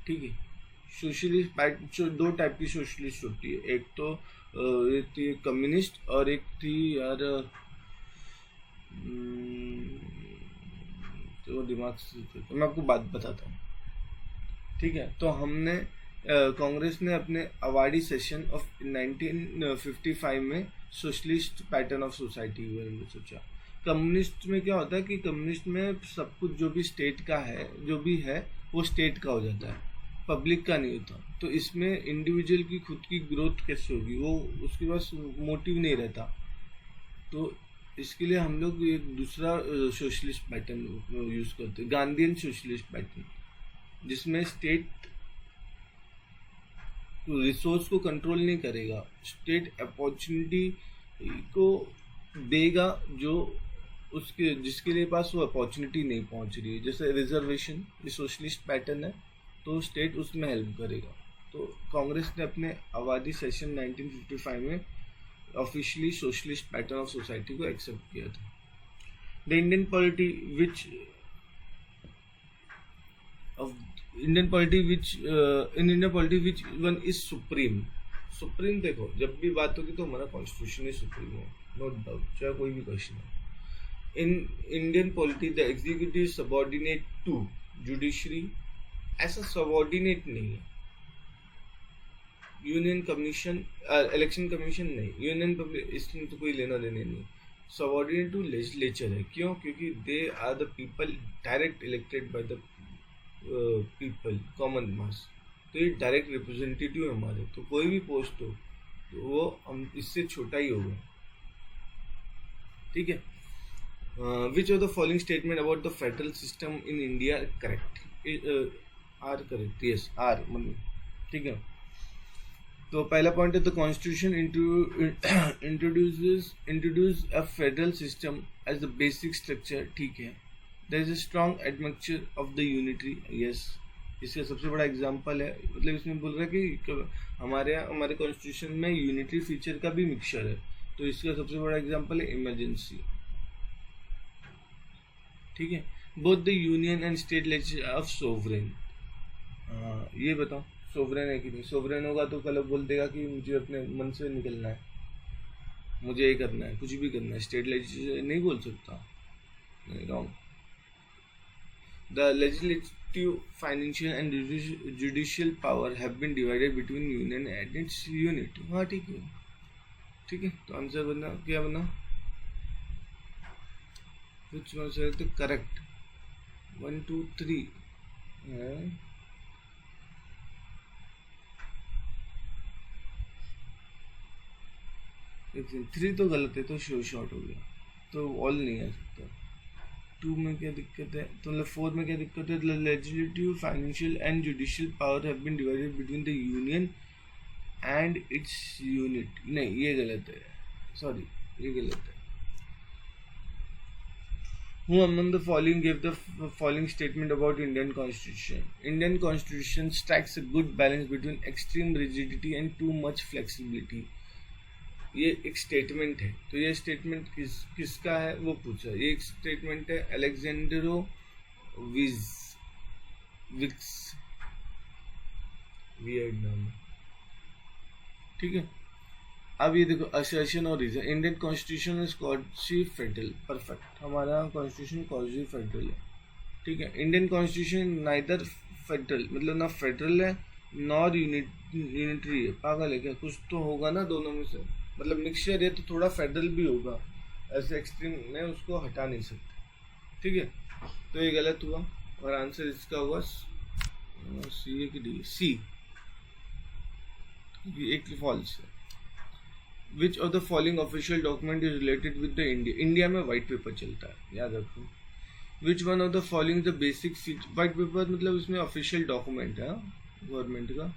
ठीक है, सोशलिस्ट दो टाइप की सोशलिस्ट होती है, एक तो एक थी कम्युनिस्ट और एक थी यार तो दिमाग से, तो मैं आपको बात बताता हूँ। ठीक है, तो हमने कांग्रेस ने अपने अवार्डी सेशन ऑफ 1955 में सोशलिस्ट पैटर्न ऑफ सोसाइटी के बारे में सोचा। कम्युनिस्ट में क्या होता है कि कम्युनिस्ट में सब कुछ जो भी स्टेट का है, जो भी है वो स्टेट का हो जाता है, पब्लिक का नहीं होता। तो इसमें इंडिविजुअल की खुद की ग्रोथ कैसे होगी, वो उसके पास मोटिव नहीं रहता। तो इसके लिए हम लोग एक दूसरा सोशलिस्ट पैटर्न यूज़ करते हैं, गांधीयन सोशलिस्ट पैटर्न, जिसमें स्टेट रिसोर्स को कंट्रोल नहीं करेगा, स्टेट अपॉर्चुनिटी को देगा जो उसके जिसके लिए पास वो अपॉर्चुनिटी नहीं पहुंच रही है। जैसे रिजर्वेशन, ये सोशलिस्ट पैटर्न है, तो स्टेट उसमें हेल्प करेगा। तो कांग्रेस ने अपने आबादी सेशन 1955 में officially socialist pattern of society को एक्सेप्ट किया था। The Indian polity which in Indian polity which one is supreme? Supreme देखो, जब भी बात होगी तो हमारा कॉन्स्टिट्यूशन ही सुप्रीम हो, नो डाउट, चाहे कोई भी क्वेश्चन हो। In Indian polity the executive subordinate to judiciary, ऐसा सबऑर्डिनेट नहीं है। यूनियन कमीशन, इलेक्शन कमीशन नहीं, यूनियन पब्लिक, इसमें तो कोई लेना देने नहीं। सबऑर्डिनेट टू लेजिस्लेचर है, क्यों? क्योंकि they are the people direct elected by the people, common mass. तो ये डायरेक्ट रिप्रेजेंटेटिव है हमारे, तो कोई भी पोस्ट हो तो वो हम इससे छोटा ही होगा, ठीक है। Which of the following statement about the federal system in India correct? Are correct, yes are, ठीक है। तो पहला पॉइंट है the constitution introduce a federal system as the basic structure, ठीक है। There is a strong admixture of the unitary, yes, इसका सबसे बड़ा एग्जांपल है, मतलब इसमें बोल रहा है कि हमारे कॉन्स्टिट्यूशन में यूनिटरी फीचर का भी मिक्सचर है। तो इसका सबसे बड़ा एग्जांपल है इमरजेंसी, ठीक है। Both the union and state legislature of sovereign, ये बताओ सोवरेन है कि नहीं? सोवरेन होगा तो कल बोल देगा कि मुझे अपने मन से निकलना है, मुझे ये करना है, कुछ भी करना है। स्टेट लेजिस्लेचर नहीं बोल सकता, नहीं, wrong. The legislative, financial and judicial power have been divided between union and its unit. हाँ ठीक है, ठीक है। तो आंसर बना क्या बना? Which one is the correct? 1 2 3 3 तो गलत है, तो शॉर्ट हो गया, तो ऑल नहीं आ सकता। 2 में क्या दिक्कत है? तो मतलब 4 में क्या दिक्कत है? Legislative, financial and judicial power have been divided between the union and its unit, नहीं ये गलत है, सॉरी ये गलत है। Who among the following gave the following statement about Indian Constitution? Indian Constitution strikes a good balance between extreme rigidity and too much flexibility. ये एक statement है, तो ये स्टेटमेंट किसका है वो पूछा। ये एक स्टेटमेंट है अलेक्जेंड्रो विक्स, वियर्ड नाम, ठीक है। अब ये देखो असर्शन और reason. Indian constitution is quasi federal, perfect, हमारा कॉन्स्टिट्यूशन क्वासी फेडरल है, ठीक है। इंडियन कॉन्स्टिट्यूशन नाइदर फेडरल, मतलब ना फेडरल है नॉर यूनिटरी है, पागल है क्या? कुछ तो होगा ना दोनों में से, मतलब मिक्सचर है तो थोड़ा फेडरल भी होगा, ऐसे एक्सट्रीम में उसको हटा नहीं सकते, ठीक है। तो ये गलत हुआ और आंसर इसका हुआ सी है कि डी? सी, एक फॉल्स है। Which of the following official document is related with the India? India में व्हाइट पेपर चलता है, याद रखो। विच one of the following the basic white paper, मतलब इसमें ऑफिशियल डॉक्यूमेंट है गवर्नमेंट का।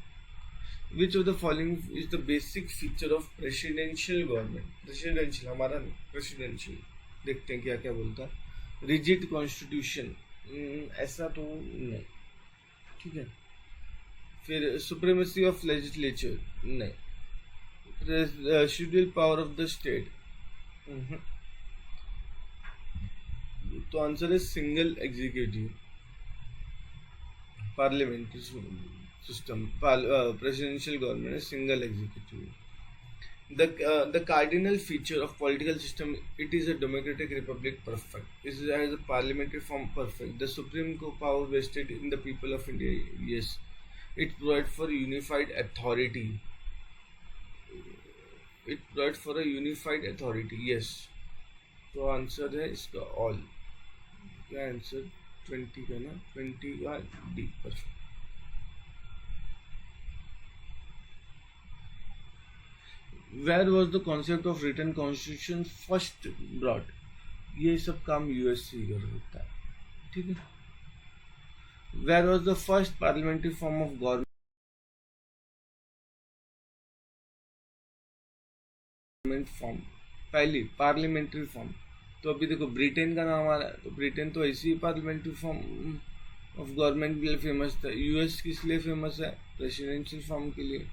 Which of the following is the basic feature of presidential government? Presidential, हमारा नहीं, presidential, देखते हैं क्या क्या बोलता है। Rigid constitution, ऐसा तो नहीं, ठीक है। फिर supremacy of legislature, नहीं। Residual power of the state, तो आंसर है single executive, parliamentary system, presidential government is single executive. The cardinal feature of political system, it is a democratic republic, perfect. It has a parliamentary form, perfect. The supreme power vested in the people of India, yes. It provides for unified authority. It provides for a unified authority. Yes. तो answer है इसका all. क्या answer 20 का ना, 20 का D. Perfect. Where was the concept of written constitution first brought? ये सब काम यूएस से कर सकता है. ठीक है. Where was the first parliamentary form of government form? पहली पार्लियामेंट्री फॉर्म. तो अभी देखो ब्रिटेन का नाम आ रहा है, तो ब्रिटेन तो ऐसी ही पार्लियामेंट्री फॉर्म ऑफ गवर्नमेंट के लिए फेमस था. यूएस किस लिए फेमस है? प्रेसिडेंशियल फॉर्म के लिए.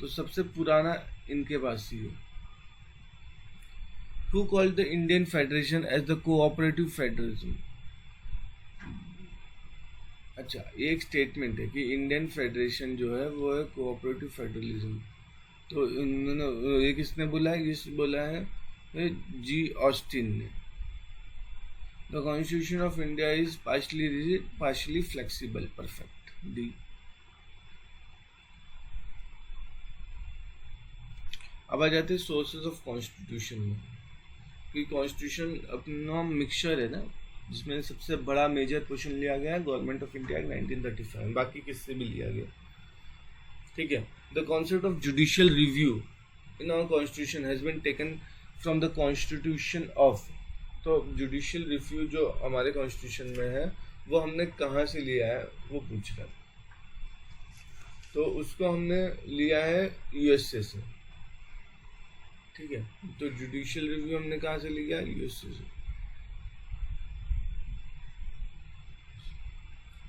तो सबसे पुराना इनके पास ही है. Who called the Indian Federation as the cooperative federalism? अच्छा, ये एक स्टेटमेंट है कि इंडियन फेडरेशन जो है वो है कोऑपरेटिव फेडरलिज्म. तो उन्होंने ये किसने बोला है? ये बोला है जी ऑस्टिन ने. The constitution of India is partially rigid, partially flexible. Perfect. D. अब आ जाते हैं सोर्सेज ऑफ कॉन्स्टिट्यूशन में. कि कॉन्स्टिट्यूशन अपना मिक्सचर है ना, जिसमें सबसे बड़ा मेजर पोर्शन लिया गया है गवर्नमेंट ऑफ इंडिया 1935. बाकी किससे भी लिया गया. ठीक है. The concept of judicial review in our constitution has been taken from the constitution of. तो जुडिशियल रिव्यू जो हमारे कॉन्स्टिट्यूशन में है वो हमने कहाँ से लिया है वो पूछ रहा है. तो उसको हमने लिया है यूएसए से. ठीक है. तो जुडिशियल रिव्यू हमने कहाँ से लिया? यूएसए से.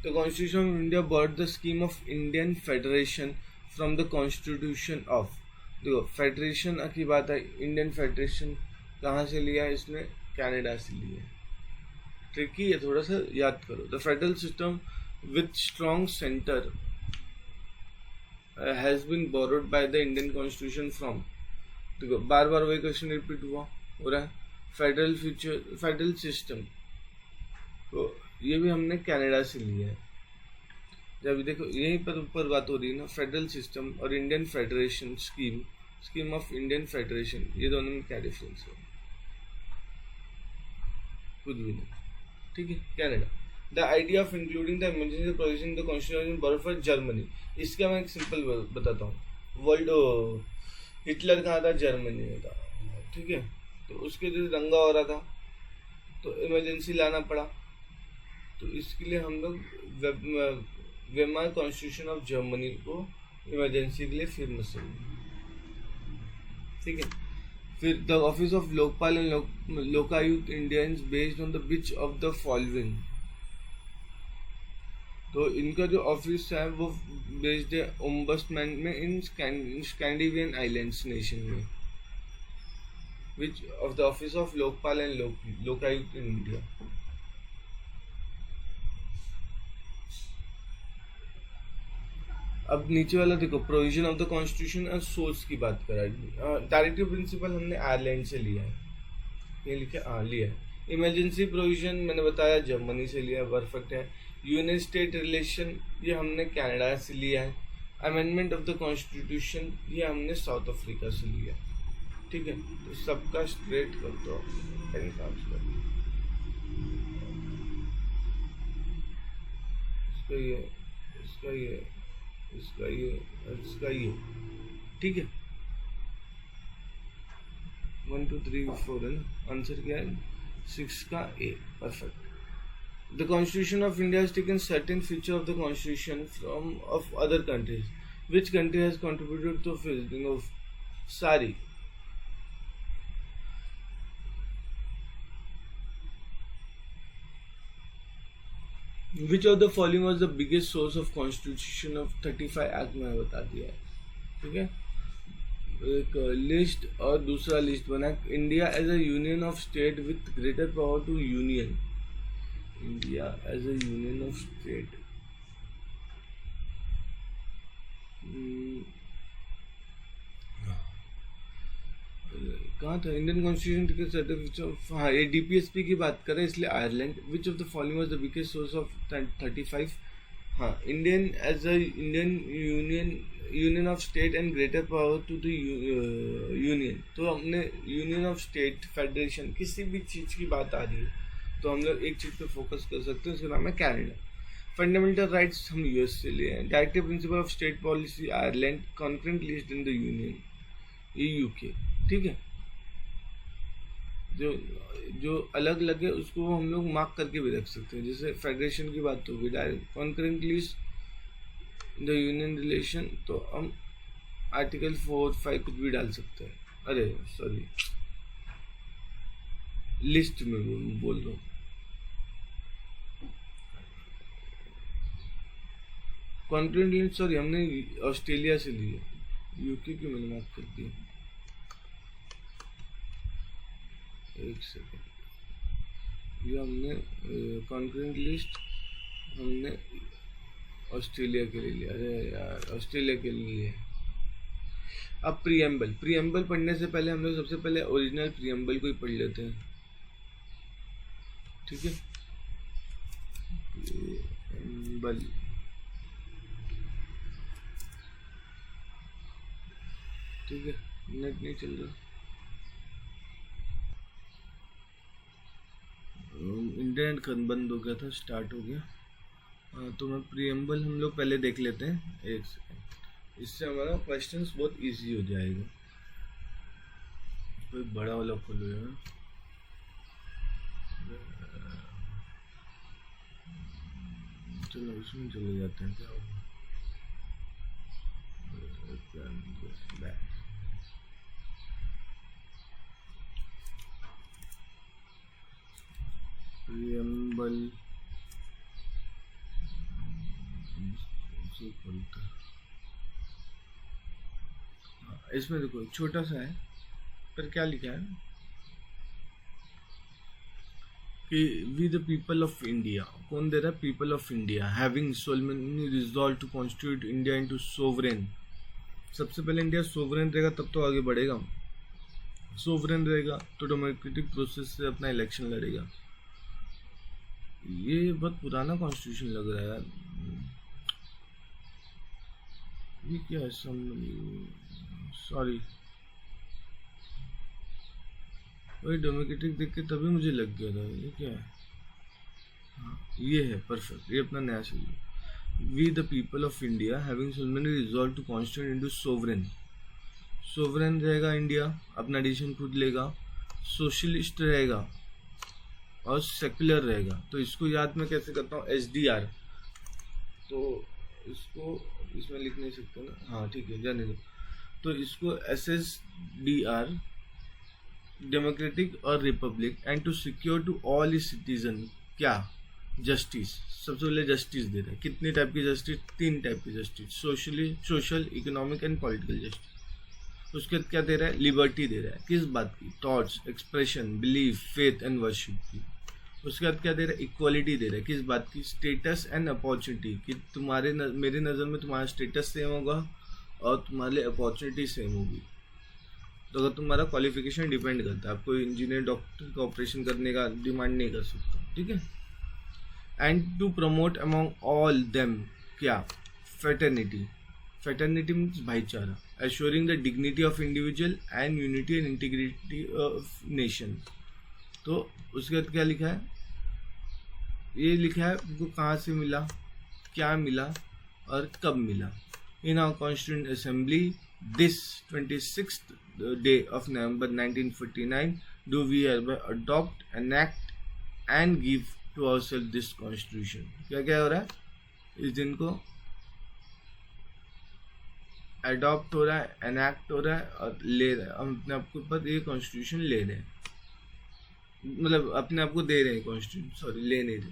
The Constitution of India brought the scheme of Indian Federation from the Constitution of. देखो फेडरेशन की बात है. इंडियन फेडरेशन कहाँ से लिया है इसने? कनाडा से लिया है. ट्रिकी है, थोड़ा सा याद करो. The federal system with strong centre has been borrowed by the Indian constitution from. देखो बार बार वही क्वेश्चन रिपीट हो रहा है. फेडरल सिस्टम तो ये भी हमने कनाडा से लिया है. जब देखो यहीं पर ऊपर बात हो रही है ना, फेडरल सिस्टम और Indian federation scheme of Indian federation, ये दोनों में क्या डिफरेंस है? कुछ भी नहीं. ठीक है. Canada. The idea of including the emergency provision the constitution border for Germany. इसका मैं एक सिंपल बताता हूँ. वर्ल्ड हिटलर कहाँ था? जर्मनी में था. ठीक है. तो उसके लिए दंगा हो रहा था तो इमरजेंसी लाना पड़ा. तो इसके लिए हम लोग वेमार कॉन्स्टिट्यूशन ऑफ जर्मनी को इमरजेंसी के लिए फेमस है. ठीक है. फिर the office of Lokpal and Lokayukta Indians based on the which of the following. तो इनका जो ऑफिस है वो बेस्ड है ओम्बड्समैन में इन स्कैंडिनेवियन आइलैंड्स नेशन में. विच of the office of Lokpal and Lokayukta in India. अब नीचे वाला देखो, प्रोविजन ऑफ द कॉन्स्टिट्यूशन और सोर्स की बात करा. डायरेक्टिव प्रिंसिपल हमने आयरलैंड से लिया है. ये लिखे लिया है. इमरजेंसी प्रोविजन मैंने बताया जर्मनी से लिया. परफेक्ट है. यूनियन स्टेट रिलेशन ये हमने कनाडा से लिया है. अमेंडमेंट ऑफ द कॉन्स्टिट्यूशन ये हमने साउथ अफ्रीका से लिया. ठीक है. तो सबका स्ट्रेट कर दो. इसका ये, इसका ये, इसका ये, इसका ये. ठीक है. 1 2 3 4 है ना. आंसर क्या है? 6 का ए. Perfect. The Constitution of India has taken certain feature of the Constitution from of other countries. Which country has contributed to filling of Sari? Which of the following was the biggest source of Constitution of 35 Act में बता दिया है. ठीक है. एक list और दूसरा list बना. India as a union of state with greater power to union. India as a union of state. कहाँ था? इंडियन कॉन्स्टिट्यूशन के सर्टिफिकेट. हाँ, ये डीपीएसपी की बात करें इसलिए Ireland. Which of the following was the biggest source of 35 हाँ, Indian as a Indian union of state and greater power to the union. तो हमने यूनियन ऑफ स्टेट, फेडरेशन, किसी भी चीज़ की बात आ रही है तो हम लोग एक चीज़ पे फोकस कर सकते हैं, उसका नाम है कैनेडा। फंडामेंटल राइट्स हम यूएस से लिए हैं। Directive principle of state policy Ireland, concurrent list in the union, ये यूके। ठीक है, जो जो अलग अलग है उसको हम लोग मार्क करके भी रख सकते हैं। जैसे फेडरेशन की बात होगी, direct concurrent list the union relation, तो हम आर्टिकल 4, 5 कुछ भी डाल सकते हैं। अरे सॉरी, लिस्ट में बोल रहा हूँ। कॉन्करेंट लिस्ट, सॉरी, हमने ऑस्ट्रेलिया से लिया, यूके की मैंने मार्क कर दिया। एक सेकेंड, ये हमने कॉन्करेंट लिस्ट हमने ऑस्ट्रेलिया के लिए लिया। अरे यार, ऑस्ट्रेलिया के लिए। अब प्रीएम्बल पढ़ने से पहले हम लोग सबसे पहले ओरिजिनल प्रीएम्बल को ही पढ़ लेते हैं। ठीक है, प्रीएम्बल, ठीक है, नेट नहीं चल रहा, इंटरनेट बंद हो गया था, स्टार्ट हो गया। तो मैं प्रीएम्बल हम लोग पहले देख लेते हैं, एक सेकेंड, इससे हमारा क्वेश्चंस बहुत इजी हो जाएगा। कोई बड़ा वाला खोलो यार, चलो उसमें चले जाते हैं। क्या होगा, प्रीएम्बल खोलता, इसमें देखो छोटा सा है, पर क्या लिखा है कि we the people of India, कौन दे रहा है, people of India, having solemnly resolve to constitute India into sovereign. सबसे पहले इंडिया सोवरेन रहेगा तब तो आगे बढ़ेगा। सोवरेन रहेगा तो डेमोक्रेटिक प्रोसेस से अपना इलेक्शन लड़ेगा। ये बहुत पुराना कॉन्स्टिट्यूशन लग रहा है यार, ये क्या है, सॉरी, वही डेमोक्रेटिक देख के तभी मुझे लग गया था ये क्या है। हाँ, ये है परफेक्ट, ये अपना नया चाहिए। We the people of India having solemnly resolve to constitute into sovereign. Sovereign रहेगा इंडिया, अपना डिसीजन खुद लेगा, सोशलिस्ट रहेगा और सेक्युलर रहेगा। तो इसको याद मैं कैसे करता हूँ, SDR, तो इसको इसमें लिख नहीं सकते ना, हाँ ठीक है, जाने दो। तो इसको SSDR, डेमोक्रेटिक और republic, and to secure to all is citizen, क्या, जस्टिस। सबसे पहले जस्टिस दे रहा है, कितनी टाइप की जस्टिस, 3 टाइप की justice, social, economic and political justice. उसके बाद क्या दे रहा है, लिबर्टी दे रहा है, किस बात की, thoughts, expression, belief, faith and worship की। उसके बाद क्या दे रहा है, इक्वालिटी दे रहा है, किस बात की, स्टेटस एंड अपॉर्चुनिटी, कि मेरे नज़र में तुम्हारा स्टेटस सेम होगा और तुम्हारे लिए अपॉर्चुनिटी सेम होगी। तो अगर तुम्हारा क्वालिफिकेशन डिपेंड करता है, आप कोई इंजीनियर, डॉक्टर का ऑपरेशन करने का डिमांड नहीं कर सकता। ठीक है, and to promote among all them, क्या, फ्रेटर्निटी, फ्रेटर्निटी मीन्स भाईचारा, assuring the dignity of individual and unity and integrity of nation. तो उसके बाद क्या लिखा है, ये लिखा है उनको कहाँ से मिला, क्या मिला और कब मिला। In our constituent assembly this 26th day of November 1949 do we hereby adopt, enact and give to ourselves this constitution। क्या क्या हो रहा है, इस दिन को अडॉप्ट हो रहा है, एनैक्ट हो रहा है और ले रहा है, हम अपने आप के ऊपर ये कॉन्स्टिट्यूशन ले रहे हैं, मतलब अपने आप को दे रहे हैं कॉन्स्टिट्यूशन, सॉरी ले नहीं रहे।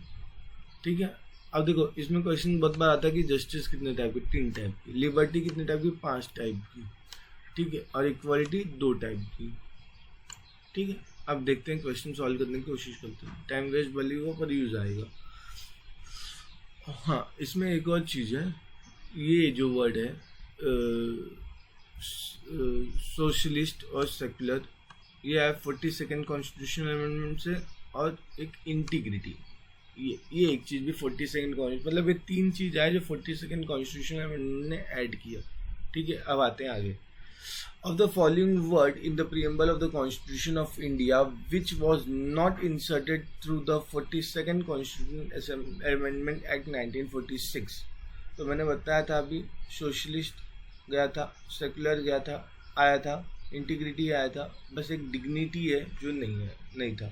ठीक है, अब देखो इसमें क्वेश्चन बहुत बार आता है कि जस्टिस कितने टाइप की, 3 टाइप की, लिबर्टी कितने टाइप की, 5 टाइप की। ठीक है, और इक्वालिटी 2 टाइप की। ठीक है, अब देखते हैं, क्वेश्चन सॉल्व करने की कोशिश करते हैं, टाइम वेस्ट भले होगा पर यूज आएगा। हाँ, इसमें एक और चीज़ है, ये जो वर्ड है सोशलिस्ट और सेक्युलर, ये है 42nd कॉन्स्टिट्यूशनल अमेंडमेंट से, और एक इंटीग्रिटी, ये एक चीज़ भी 42nd कॉन्स्टिट्यूशन, मतलब ये 3 चीज़ आए जो 42nd कॉन्स्टिट्यूशन अमेंडमेंट ने ऐड किया। ठीक है, अब आते हैं आगे। Of the following word in the preamble of the Constitution of India which was not inserted through the 42nd Constitution Amendment Act 1946। तो मैंने बताया था अभी, सोशलिस्ट गया था, सेकुलर गया था, आया था, इंटीग्रिटी आया था, बस एक डिग्निटी है जो नहीं था।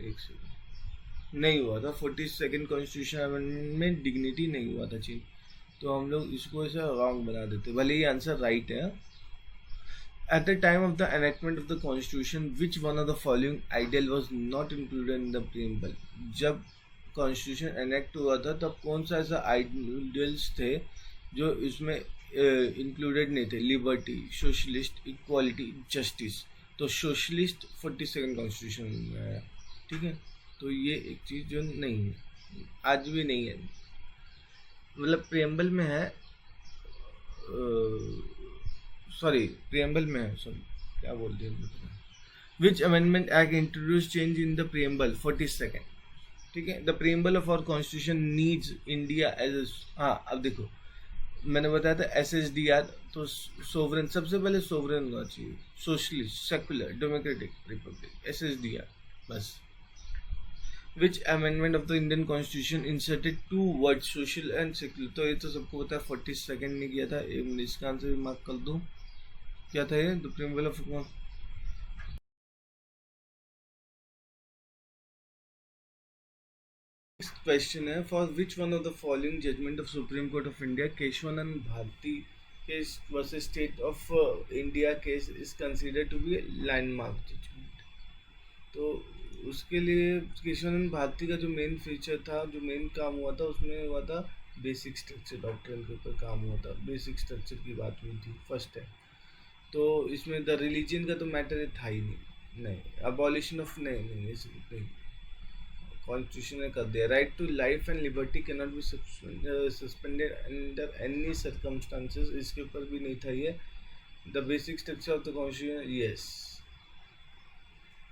एक सेकंड, नहीं हुआ था 42nd कॉन्स्टिट्यूशन अमेंडमेंट में, डिग्निटी नहीं हुआ था चीज, तो हम लोग इसको ऐसा रॉन्ग बना देते, भले ये आंसर राइट है। At the time of the enactment of the constitution, which one of the following ideal was not included in the preamble? जब कॉन्स्टिट्यूशन एनेक्ट हुआ था तब कौन सा ऐसा आइडियल्स थे जो इसमें इंक्लूडेड नहीं थे? Liberty, socialist, equality, justice. तो सोशलिस्ट 42nd कॉन्स्टिट्यूशन में आया। ठीक है, तो ये एक चीज़ जो नहीं है, आज भी नहीं है, मतलब प्रियम्बल में है, सॉरी प्रियम्बल में है, सॉरी क्या बोल दिया। Which amendment act introduce change in the preamble 42nd। ठीक है, the preamble of our constitution needs India as, हाँ अब देखो मैंने बताया था SSDR, तो सोवरेन, सबसे पहले सोवरेन होना चाहिए, socialist, secular, democratic, Republic, SSDR बस। विच amendment of the Indian constitution inserted 2 word social and secular? तो ये तो सबको पता है 42nd ने किया था, इसका आंसर भी मार्क कर दो, क्या था ये? द प्रियम्बल ऑफ क्वेश्चन है, for which one of the following judgement of supreme court of India Kesavananda Bharati case versus state of India case is considered to be landmark judgement? तो उसके लिए केशवानंद भारती का जो मेन फीचर था, जो मेन काम हुआ था, उसमें हुआ था बेसिक स्ट्रक्चर डॉक्ट्रिन के ऊपर काम हुआ था, बेसिक स्ट्रक्चर की बात हुई थी फर्स्ट टाइम। तो इसमें द रिलीजन का तो मैटर था ही नहीं, अबॉलिशन ऑफ नहीं, कॉन्स्टिट्यूशन ने कर दिया। Right to life and liberty can not be suspended under any circumstances, इसके ऊपर भी नहीं था ये। The basic structure of the constitution, yes,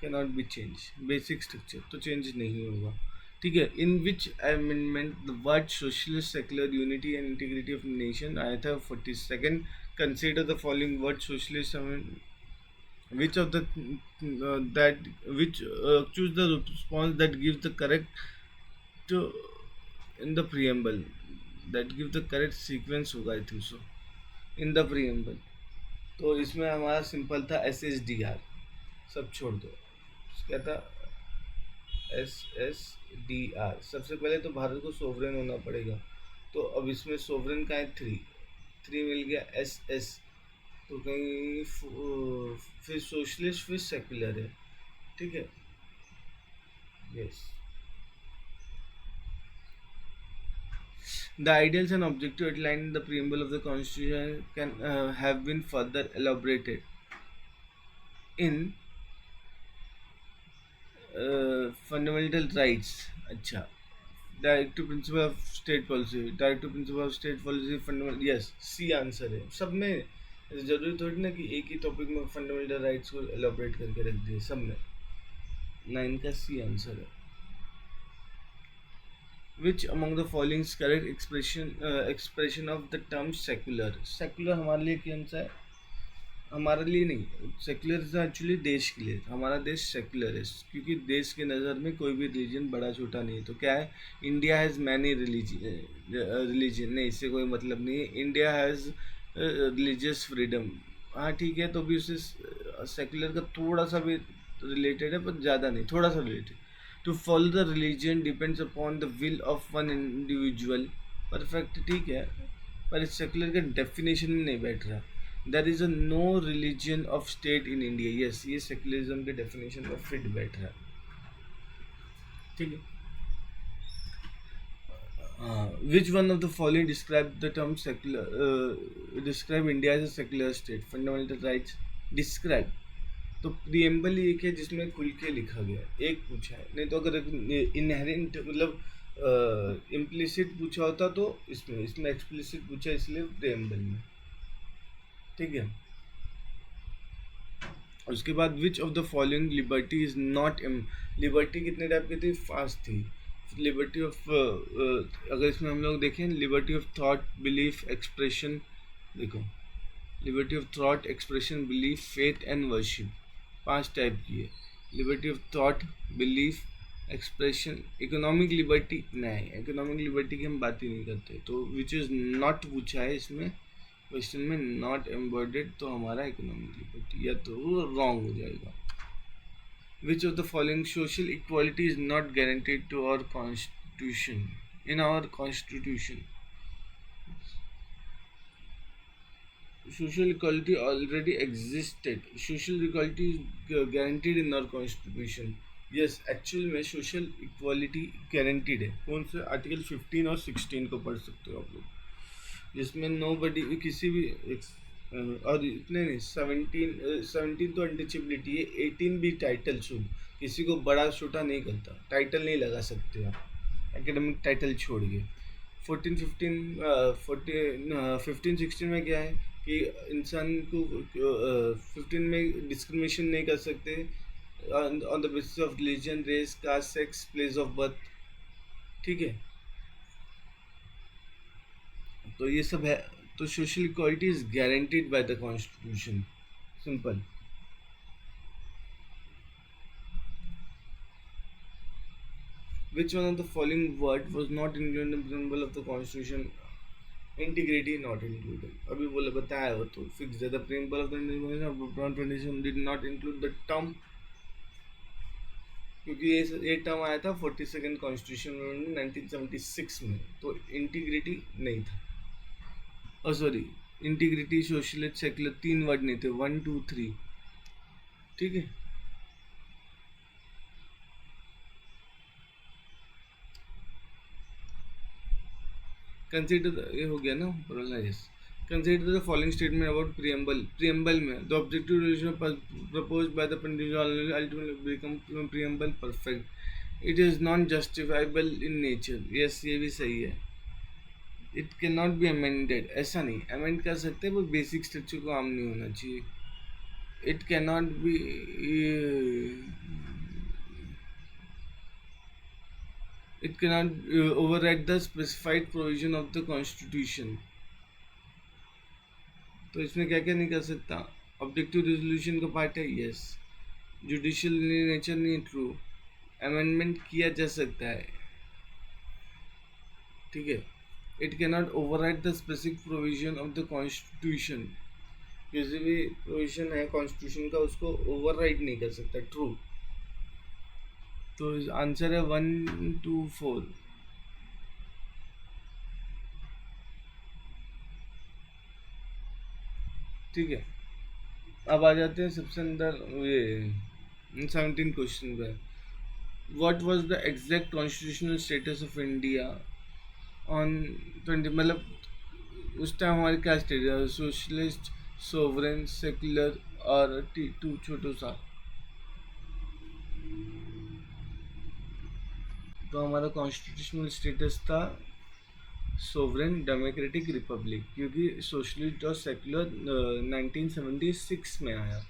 can not be change, basic structure तो चेंज नहीं होगा। ठीक है, in which amendment the word socialist, secular, unity and integrity of nation आया था 42nd? Consider the following word socialist, which of the that which choose the response that gives the correct in the preamble, that gives the correct sequence होगा I think so in the preamble। तो इसमें हमारा simple था SSDR, सब छोड़ दो, क्या था SSDR। सबसे पहले तो भारत को सोवरेन होना पड़ेगा, तो अब इसमें सोवरेन का है 3 मिल गया SS, तो कहीं फिर सोशलिस्ट फिर सेकुलर है। ठीक है, yes. The ideals and objective outline in the preamble of the constitution can have been further elaborated in fundamental rights. अच्छा, directive principle of state policy, directive principle of state policy, fundamental, yes C answer है। सब में जरूरी थोड़ी ना कि एक ही टॉपिक में फंडामेंटल राइट्स को एलोबरेट करके रख दिए, सब में 9 का सी आंसर है। Which among the following correct expression of the term secular? Secular हमारे लिए कौन सा है? हमारे लिए नहीं, सेकुलर एक्चुअली देश के लिए, हमारा देश सेकुलर है क्योंकि देश के नज़र में कोई भी रिलीजन बड़ा छोटा नहीं है। तो क्या है, इंडिया हैज़ मैनी रिलीजन, नहीं इससे कोई मतलब नहीं है। इंडिया हैज़ रिलीजियस फ्रीडम, हाँ ठीक है, तो भी उससे सेकुलर का थोड़ा सा भी रिलेटेड है, पर ज़्यादा नहीं, थोड़ा सा related. To follow the religion depends upon the will of one individual, perfect, ठीक है, पर इस सेकुलर का डेफिनेशन में नहीं बैठ रहा। There is a no religion of state in India, yes, ये सेकुलरिज्म के डेफिनेशन में फिट बैठ रहा है। ठीक है, which one of the following describe the term secular, describe India as a secular state? Fundamental rights, describe, तो preamble एक है जिसमें खुल के लिखा गया, एक पूछा है, नहीं तो अगर इनहेरेंट मतलब इम्प्लिसिट पूछा होता तो इसमें एक्सप्लिसिट पूछा, इसलिए प्रियम्बल में। ठीक है, उसके बाद विच of the following liberty is not, liberty कितने टाइप की थी? 5 थी। लिबर्टी ऑफ अगर इसमें हम लोग देखें, liberty of thought, belief, expression, देखो liberty of thought, expression, belief, faith and worship, 5 type की है। Liberty of thought, belief, expression. Economic liberty नहीं, इकोनॉमिक लिबर्टी की हम बात ही नहीं करते, तो विच इज़ नॉट पूछा है इसमें क्वेश्चन में, नॉट एम्बॉर्डेड, तो हमारा इकोनॉमिक लिबर्टी या तो रॉन्ग हो जाएगा। Which of the following social equality is not guaranteed to our constitution? In our constitution, social equality already existed. Social equality is guaranteed in our constitution. Yes, actually में social equality guaranteed है। कौन से article 15 और 16 को पढ़ सकते हो आप लोग, जिसमें nobody किसी भी और इतने नहीं, 17 तो अनटचेबिलिटी है, 18 भी टाइटल शुड, किसी को बड़ा छोटा नहीं करता, टाइटल नहीं लगा सकते आप एकेडमिक टाइटल छोड़ के। 15 16 में क्या है कि इंसान को 15 में डिस्क्रिमिनेशन नहीं कर सकते on the basis of religion, race, caste, sex, place of birth, ठीक है। तो ये सब है, तो social equality is guaranteed by the constitution, simple. Which one of the following word was not included in the preamble of the constitution? Integrity not included. अभी बोले बताया हो तो फिक्स है, the preamble of the constitution did not include the term, क्योंकि ये term आया था 42nd कॉन्स्टिट्यूशन में 1976 में, तो इंटीग्रिटी नहीं था। Sorry, integrity, socialist, secular, 3 word नहीं थे, 1 2 3, ठीक है। कंसीडर ये हो गया ना, yes. Consider the following statement about preamble. Preamble में the objective resolution proposed by the principle ultimately become preamble perfect. It is non justifiable in nature. Yes, ये भी सही है। It can not be amended, ऐसा नहीं, amend कर सकते हैं, वो बेसिक स्ट्रक्चर को आम नहीं होना चाहिए। It can not B, it cannot override the specified provision of the constitution। तो इसमें क्या क्या नहीं कर सकता, ऑब्जेक्टिव रेजोल्यूशन का पार्ट है, यस। जुडिशियल नेचर नहीं, ट्रू। अमेंडमेंट किया जा सकता है, ठीक है। It can not override the specific provision of the constitution, किसी भी प्रोविजन है कॉन्स्टिट्यूशन का उसको ओवरराइड नहीं कर सकता, ट्रू। तो आंसर है 1 2 4। ठीक है, अब आ जाते हैं सबसे अंदर ये 17 क्वेश्चन पे। What was the exact constitutional status of India on 20, मतलब उस टाइम हमारे क्या स्टेटस, सोशलिस्ट, सोवरेन, सेक्युलर और T2 छोटो सा। तो हमारा कॉन्स्टिट्यूशनल स्टेटस था सोवरेन डेमोक्रेटिक रिपब्लिक, क्योंकि सोशलिस्ट और सेक्युलर 1976 में आया,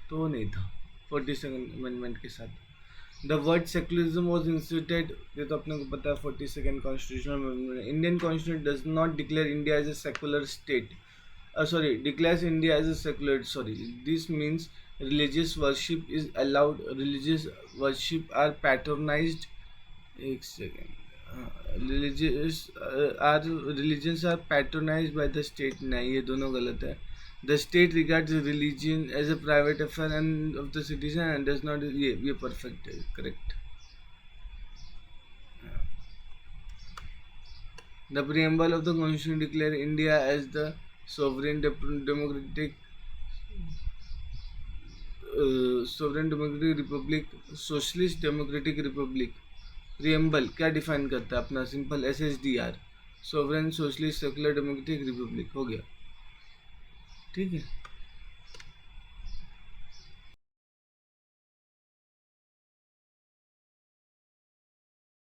तो वो नहीं था 42nd अमेंडमेंट के साथ। The word secularism was instituted, ये तो अपने को पता है 42nd constitutional amendment. Indian constitution does not declare India as a secular state, declares India as a secular, this means religious worship is allowed, religious worship are patronized, एक second, religions are patronized by the state, नहीं, ये दोनों गलत है। The state regards religion as a private affair and of the citizen and does not, ये perfect है, correct। The preamble of the constitution declare India as the sovereign democratic Republic, socialist democratic Republic. Preamble क्या define करता है अपना, simple SSDR, sovereign socialist secular democratic Republic, हो गया, ठीक है।